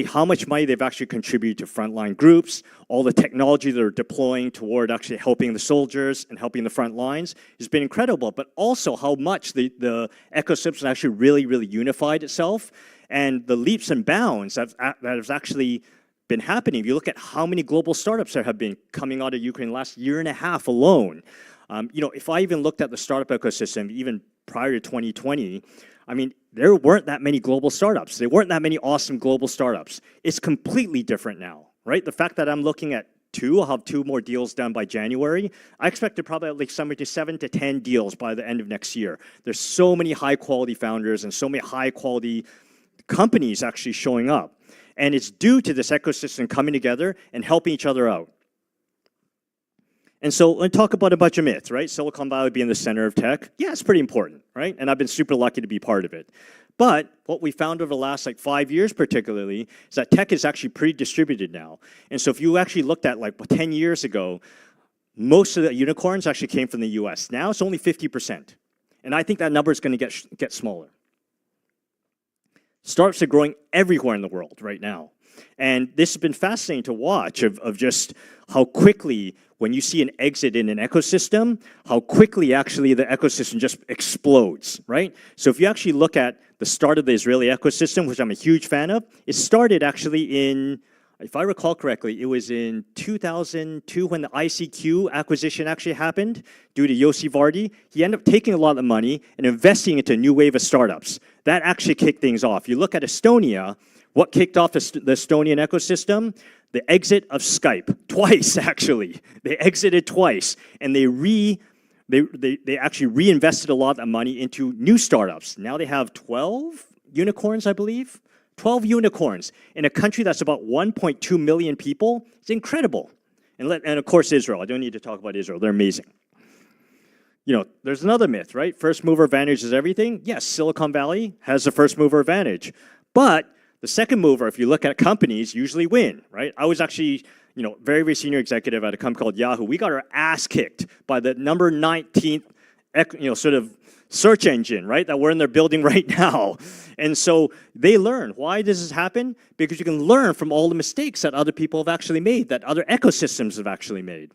how much money they've actually contributed to frontline groups, all the technology they're deploying toward actually helping the soldiers and helping the front lines has been incredible. But also how much the ecosystem actually really, really unified itself, and the leaps and bounds that has actually been happening. If you look at how many global startups there have been coming out of Ukraine last year and a half alone. If I even looked at the startup ecosystem, even prior to 2020, there weren't that many global startups. There weren't that many awesome global startups. It's completely different now, right? The fact that I'm looking at 2, I'll have 2 more deals done by January. I expect to probably have like somewhere to 7 to 10 deals by the end of next year. There's so many high quality founders and so many high quality companies actually showing up. And it's due to this ecosystem coming together and helping each other out. And so let's talk about a bunch of myths, right? Silicon Valley being the center of tech. Yeah, it's pretty important, right? And I've been super lucky to be part of it. But what we found over the last 5 years particularly is that tech is actually pretty distributed now. And so if you actually looked at 10 years ago, most of the unicorns actually came from the US. Now it's only 50%. And I think that number is going to get smaller. Startups are growing everywhere in the world right now. And this has been fascinating to watch of just how quickly, when you see an exit in an ecosystem, how quickly actually the ecosystem just explodes, right? So if you actually look at the start of the Israeli ecosystem, which I'm a huge fan of, it started actually in if I recall correctly, it was in 2002 when the ICQ acquisition actually happened due to Yossi Vardi. He ended up taking a lot of money and investing into a new wave of startups. That actually kicked things off. You look at Estonia, what kicked off the Estonian ecosystem? The exit of Skype, twice actually. They exited twice, and they actually reinvested a lot of money into new startups. Now they have 12 unicorns, I believe. 12 unicorns in a country that's about 1.2 million people. It's incredible. And of course, Israel. I don't need to talk about Israel. They're amazing. You know, there's another myth, right? First mover advantage is everything. Yes, Silicon Valley has the first mover advantage. But the second mover, if you look at companies, usually win, right? I was actually, you know, very, very senior executive at a company called Yahoo. We got our ass kicked by the number 19th, you know, sort of search engine, right, that we're in their building right now. And so they learn. Why does this happen? Because you can learn from all the mistakes that other people have actually made, that other ecosystems have actually made.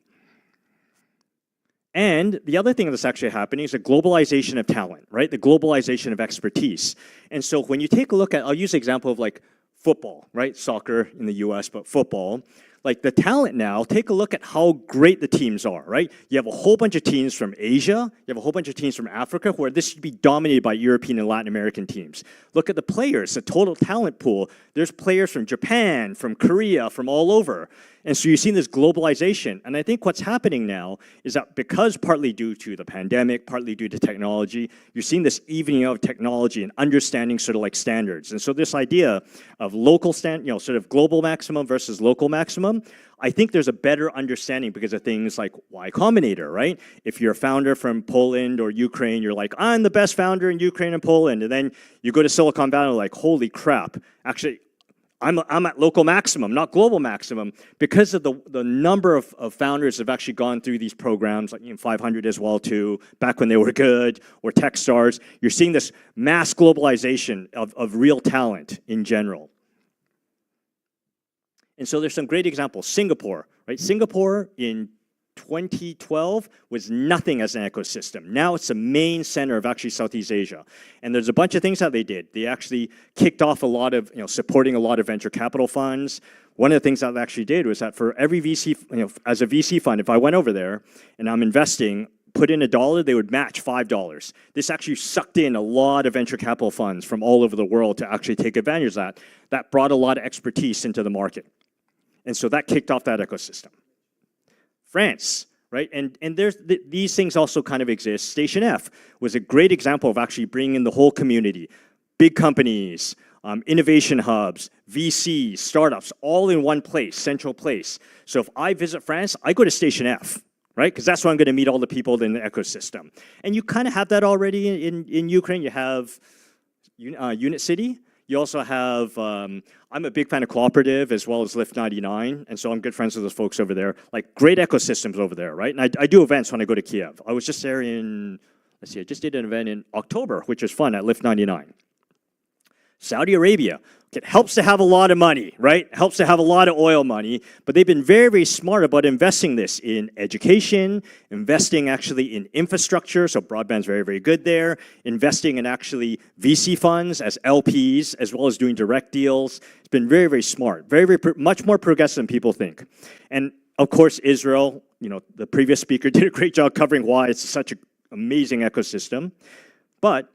And the other thing that's actually happening is the globalization of talent, right? The globalization of expertise. And so when you take a look at, I'll use the example of like football, right? Soccer in the US, but football. Like the talent now, take a look at how great the teams are, right? You have a whole bunch of teams from Asia, you have a whole bunch of teams from Africa, where this should be dominated by European and Latin American teams. Look at the players, the total talent pool. There's players from Japan, from Korea, from all over. And so you've seen this globalization. And I think what's happening now is that because partly due to the pandemic, partly due to technology, you're seeing this evening out of technology and understanding sort of like standards. And so this idea of local you know, sort of global maximum versus local maximum, I think there's a better understanding because of things like Y Combinator, right? If you're a founder from Poland or Ukraine, you're like, I'm the best founder in Ukraine and Poland. And then you go to Silicon Valley, like, holy crap. Actually, I'm at local maximum, not global maximum, because of the number of founders that have actually gone through these programs, like 500 as well too, back when they were good, or Techstars. You're seeing this mass globalization of real talent in general. And so there's some great examples. Singapore, right? Singapore in 2012 was nothing as an ecosystem. Now it's the main center of actually Southeast Asia. And there's a bunch of things that they did. They actually kicked off a lot of, supporting a lot of venture capital funds. One of the things that they actually did was that for every VC, as a VC fund, if I went over there and I'm investing, put in $1, they would match $5. This actually sucked in a lot of venture capital funds from all over the world to actually take advantage of that. That brought a lot of expertise into the market. And so that kicked off that ecosystem. France, right? And there's these things also kind of exist. Station F was a great example of actually bringing in the whole community. Big companies, innovation hubs, VCs, startups, all in one place, central place. So if I visit France, I go to Station F, right? Because that's where I'm going to meet all the people in the ecosystem. And you kind of have that already in Ukraine. You have Unit City. You also have, I'm a big fan of Cooperative as well as Lift 99, and so I'm good friends with those folks over there. Like, great ecosystems over there, right? And I do events when I go to Kiev. I was just there in, let's see, I just did an event in October, which was fun, at Lift 99. Saudi Arabia, it helps to have a lot of money, right? It helps to have a lot of oil money, but they've been very, very smart about investing this in education, investing actually in infrastructure, so broadband's very, very good there, investing in actually VC funds as LPs, as well as doing direct deals. It's been very, very smart, very, very, much more progressive than people think. And of course, Israel, the previous speaker did a great job covering why it's such an amazing ecosystem. But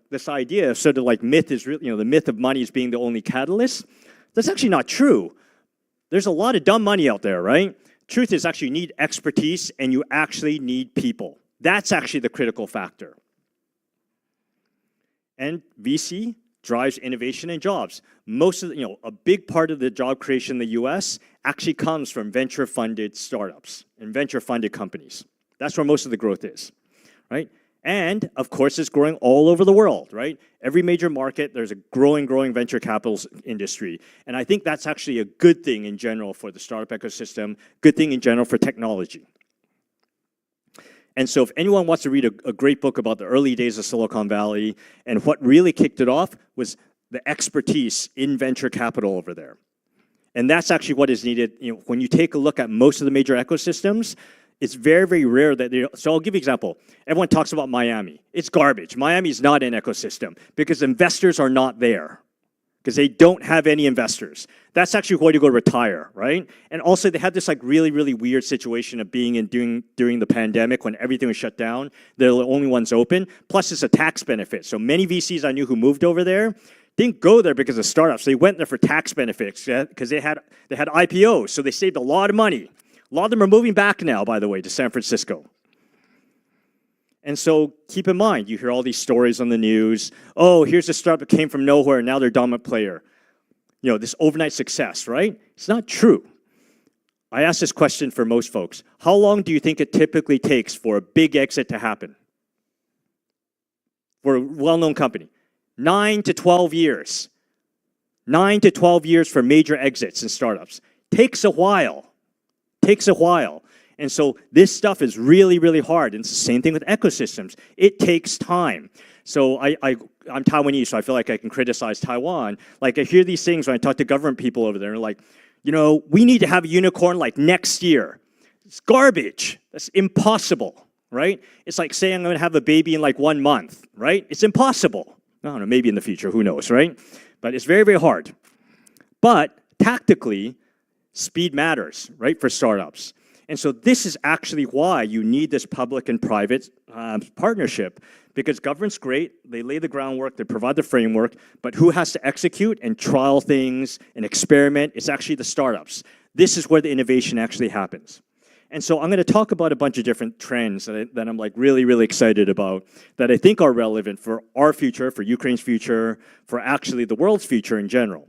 this idea of sort of like myth is really, the myth of money as being the only catalyst, that's actually not true. There's a lot of dumb money out there, right? Truth is actually you need expertise and you actually need people. That's actually the critical factor. And VC drives innovation and jobs. Most of a big part of the job creation in the US actually comes from venture-funded startups and venture-funded companies. That's where most of the growth is, right? And, of course, it's growing all over the world, right? Every major market, there's a growing venture capital industry. And I think that's actually a good thing in general for the startup ecosystem, good thing in general for technology. And so if anyone wants to read a great book about the early days of Silicon Valley, and what really kicked it off was the expertise in venture capital over there. And that's actually what is needed. When you take a look at most of the major ecosystems, it's very, very rare that so I'll give you an example. Everyone talks about Miami. It's garbage. Miami is not an ecosystem because investors are not there. because they don't have any investors. That's actually where you go to retire, right? And also they had this like really, really weird situation of being in during the pandemic when everything was shut down. They're the only ones open. Plus it's a tax benefit. So many VCs I knew who moved over there didn't go there because of startups. They went there for tax benefits because they had IPOs. So they saved a lot of money. A lot of them are moving back now, by the way, to San Francisco. And so keep in mind, you hear all these stories on the news. Oh, here's a startup that came from nowhere, and now they're a dominant player. You know, this overnight success, right? It's not true. I ask this question for most folks. How long do you think it typically takes for a big exit to happen? For a well-known company. 9 to 12 years. 9 to 12 years for major exits in startups. Takes a while. Takes a while. And so this stuff is really, really hard. And it's the same thing with ecosystems. It takes time. So I'm Taiwanese, so I feel like I can criticize Taiwan. Like I hear these things when I talk to government people over there. They're like, you know, we need to have a unicorn like next year. It's garbage. That's impossible, right? It's like saying I'm going to have a baby in like 1 month, right? It's impossible. I don't know, maybe in the future, who knows, right? But it's very, very hard. But tactically, speed matters, right, for startups. And so this is actually why you need this public and private partnership, because government's great, they lay the groundwork, they provide the framework, but who has to execute and trial things and experiment? It's actually the startups. This is where the innovation actually happens. And so I'm going to talk about a bunch of different trends that I'm like really, really excited about that I think are relevant for our future, for Ukraine's future, for actually the world's future in general.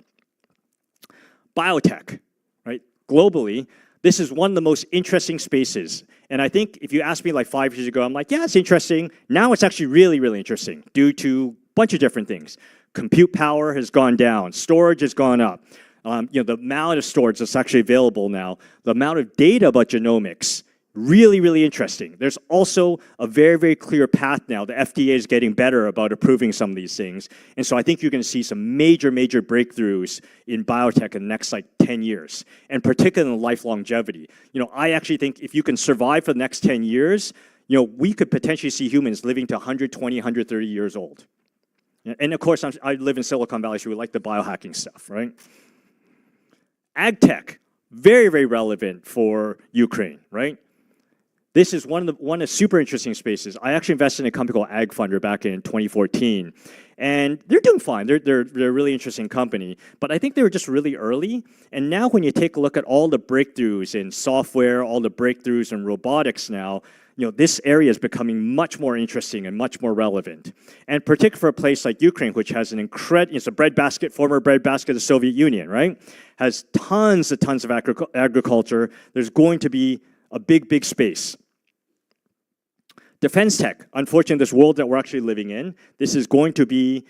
Biotech, right? Globally, this is one of the most interesting spaces. And I think if you asked me like 5 years ago, I'm like, yeah, it's interesting. Now it's actually really, really interesting due to a bunch of different things. Compute power has gone down. Storage has gone up. You know, the amount of storage that's actually available now, the amount of data about genomics, really, really interesting. There's also a very, very clear path now. The FDA is getting better about approving some of these things. And so I think you're going to see some major, major breakthroughs in biotech in the next like 10 years, and particularly in life longevity. You know, I actually think if you can survive for the next 10 years, you know, we could potentially see humans living to 120, 130 years old. And of course, I live in Silicon Valley, so we like the biohacking stuff, right? Ag tech, very, very relevant for Ukraine, right? This is one of super interesting spaces. I actually invested in a company called Ag Funder back in 2014, and they're doing fine. They're a really interesting company, but I think they were just really early. And now, when you take a look at all the breakthroughs in software, all the breakthroughs in robotics now, you know, this area is becoming much more interesting and much more relevant. And particularly for a place like Ukraine, which has an it's a breadbasket, former breadbasket of the Soviet Union, right? Has tons of agriculture. There's going to be a big, big space. Defense tech, unfortunately, this world that we're actually living in, this is going to be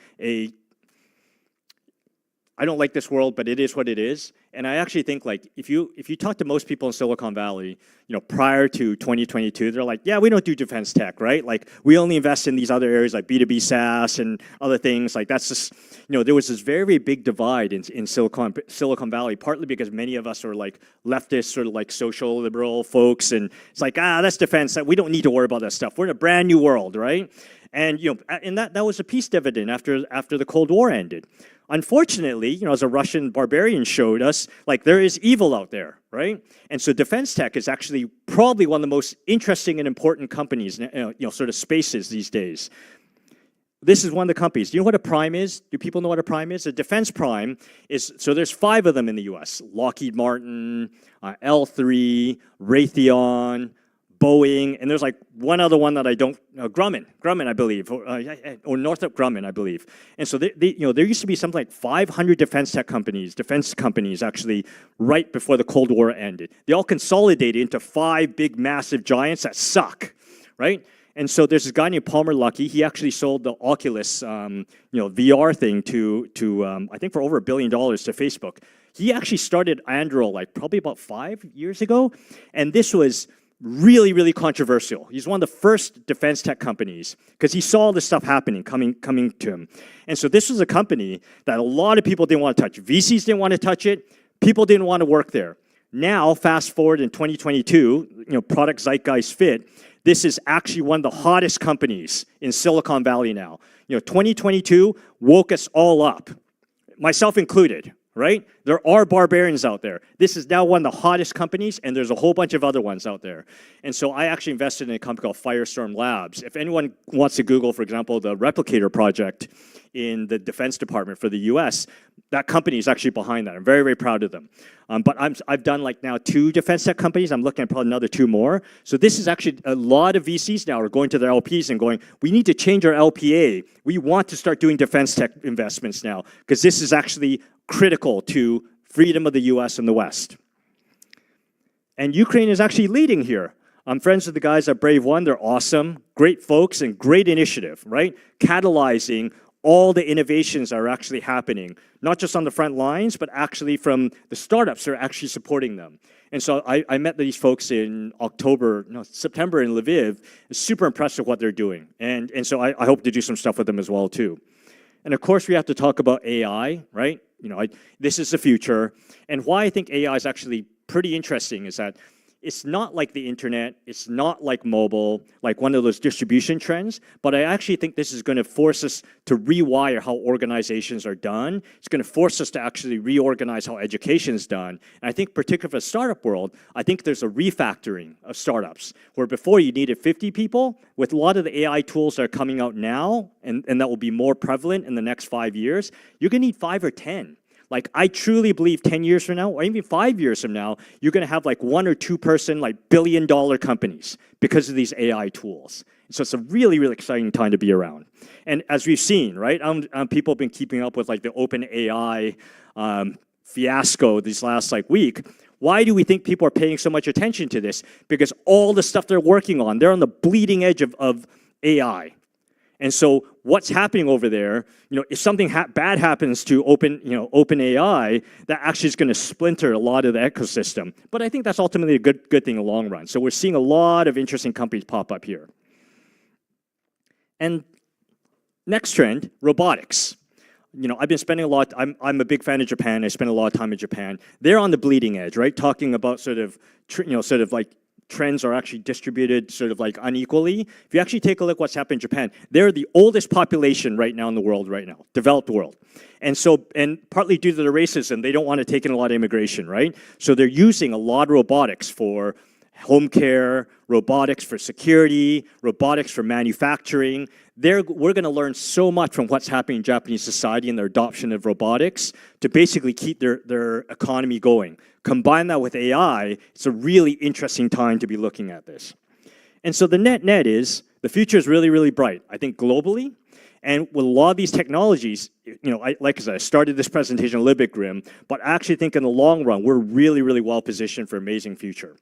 I don't like this world, but it is what it is. And I actually think, like, if you talk to most people in Silicon Valley, you know, prior to 2022, they're like, yeah, we don't do defense tech, right? Like, we only invest in these other areas like B2B SaaS and other things. Like, that's just, you know, there was this very, very big divide in Silicon Valley, partly because many of us are like leftist, sort of like social liberal folks, and it's like, that's defense. We don't need to worry about that stuff. We're in a brand new world, right? And you know, and that was a peace dividend after the Cold War ended. Unfortunately, you know, as a Russian barbarian showed us, like, there is evil out there, right? And so defense tech is actually probably one of the most interesting and important companies, you know, sort of spaces these days. This is one of the companies. Do you know what a prime is? Do people know what a prime is? A defense prime is, so there's 5 of them in the US. Lockheed Martin, L3, Raytheon, Boeing, and there's like one other one that I don't, Grumman, I believe, or Northrop Grumman, I believe. And so you know, there used to be something like 500 defense companies actually right before the Cold War ended. They all consolidated into 5 big, massive giants that suck, right? And so there's this guy named Palmer Luckey. He actually sold the Oculus, you know, VR thing to I think for over $1 billion to Facebook. He actually started Anduril like probably about 5 years ago, and this was really, really controversial. He's one of the first defense tech companies because he saw this stuff happening, coming to him. And so this was a company that a lot of people didn't want to touch. VCs didn't want to touch it. People didn't want to work there. Now, fast forward in 2022, you know, product zeitgeist fit, this is actually one of the hottest companies in Silicon Valley now. You know, 2022 woke us all up. myself included, right? There are barbarians out there. This is now one of the hottest companies, and there's a whole bunch of other ones out there. And so I actually invested in a company called Firestorm Labs. If anyone wants to Google, for example, the Replicator project in the Defense Department for the US, that company is actually behind that. I'm very, very proud of them. But I've done like now 2 defense tech companies. I'm looking at probably another 2 more. So this is actually a lot of VCs now are going to their LPs and going, we need to change our LPA. We want to start doing defense tech investments now because this is actually critical to freedom of the US and the West. And Ukraine is actually leading here. I'm friends with the guys at Brave One. They're awesome, great folks, and great initiative, right? Catalyzing all the innovations that are actually happening, not just on the front lines, but actually from the startups that are actually supporting them. And so I met these folks in September in Lviv. It's super impressed with what they're doing. And so I hope to do some stuff with them as well, too. And of course, we have to talk about AI, right? This is the future. And why I think AI is actually pretty interesting is that it's not like the internet, it's not like mobile, like one of those distribution trends, but I actually think this is going to force us to rewire how organizations are done. It's going to force us to actually reorganize how education is done. And I think particularly for the startup world, I think there's a refactoring of startups, where before you needed 50 people, with a lot of the AI tools that are coming out now, and that will be more prevalent in the next 5 years, you're going to need 5 or 10. Like, I truly believe 10 years from now, or even 5 years from now, you're going to have like 1 or 2 person, like billion-dollar companies because of these AI tools. So it's a really, really exciting time to be around. And as we've seen, right, people have been keeping up with like the OpenAI fiasco this last week. Why do we think people are paying so much attention to this? Because all the stuff they're working on, they're on the bleeding edge of AI. And so what's happening over there, if something bad happens to OpenAI, that actually is going to splinter a lot of the ecosystem. But I think that's ultimately a good thing in the long run. So we're seeing a lot of interesting companies pop up here. And next trend, robotics. I've been spending a lot, I'm a big fan of Japan. I spend a lot of time in Japan. They're on the bleeding edge, right? Talking about trends are actually distributed unequally. If you actually take a look what's happened in Japan, they're the oldest population right now in the world right now, developed world. And partly due to the racism, they don't want to take in a lot of immigration, right? So they're using a lot of robotics for home care, robotics for security, robotics for manufacturing. We're going to learn so much from what's happening in Japanese society and their adoption of robotics to basically keep their economy going. Combine that with AI, it's a really interesting time to be looking at this. And so the net is, the future is really, really bright, I think globally. And with a lot of these technologies, like I said, I started this presentation a little bit grim, but I actually think in the long run, we're really, really well positioned for an amazing future.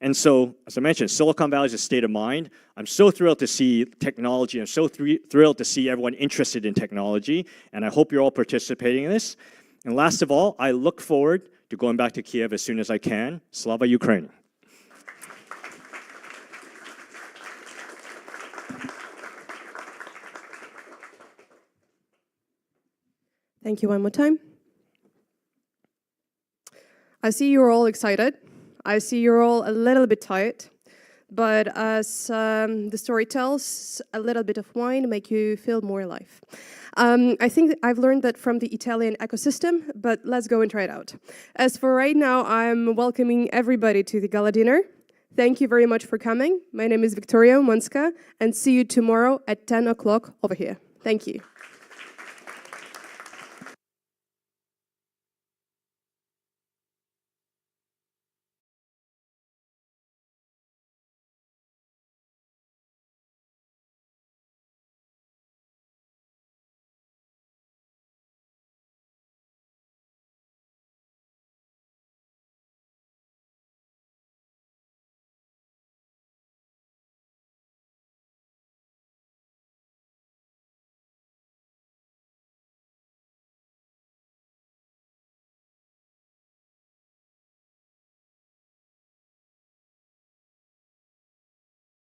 And so, as I mentioned, Silicon Valley is a state of mind. I'm so thrilled to see technology. I'm so thrilled to see everyone interested in technology. And I hope you're all participating in this. And last of all, I look forward to going back to Kiev as soon as I can. Slava Ukraini. Thank you one more time. I see you're all excited. I see you're all a little bit tired, but as the story tells, a little bit of wine make you feel more alive. I think I've learned that from the Italian ecosystem, but let's go and try it out. As for right now, I'm welcoming everybody to the gala dinner. Thank you very much for coming. My name is Victoria Monska, and see you tomorrow at 10 o'clock over here. Thank you.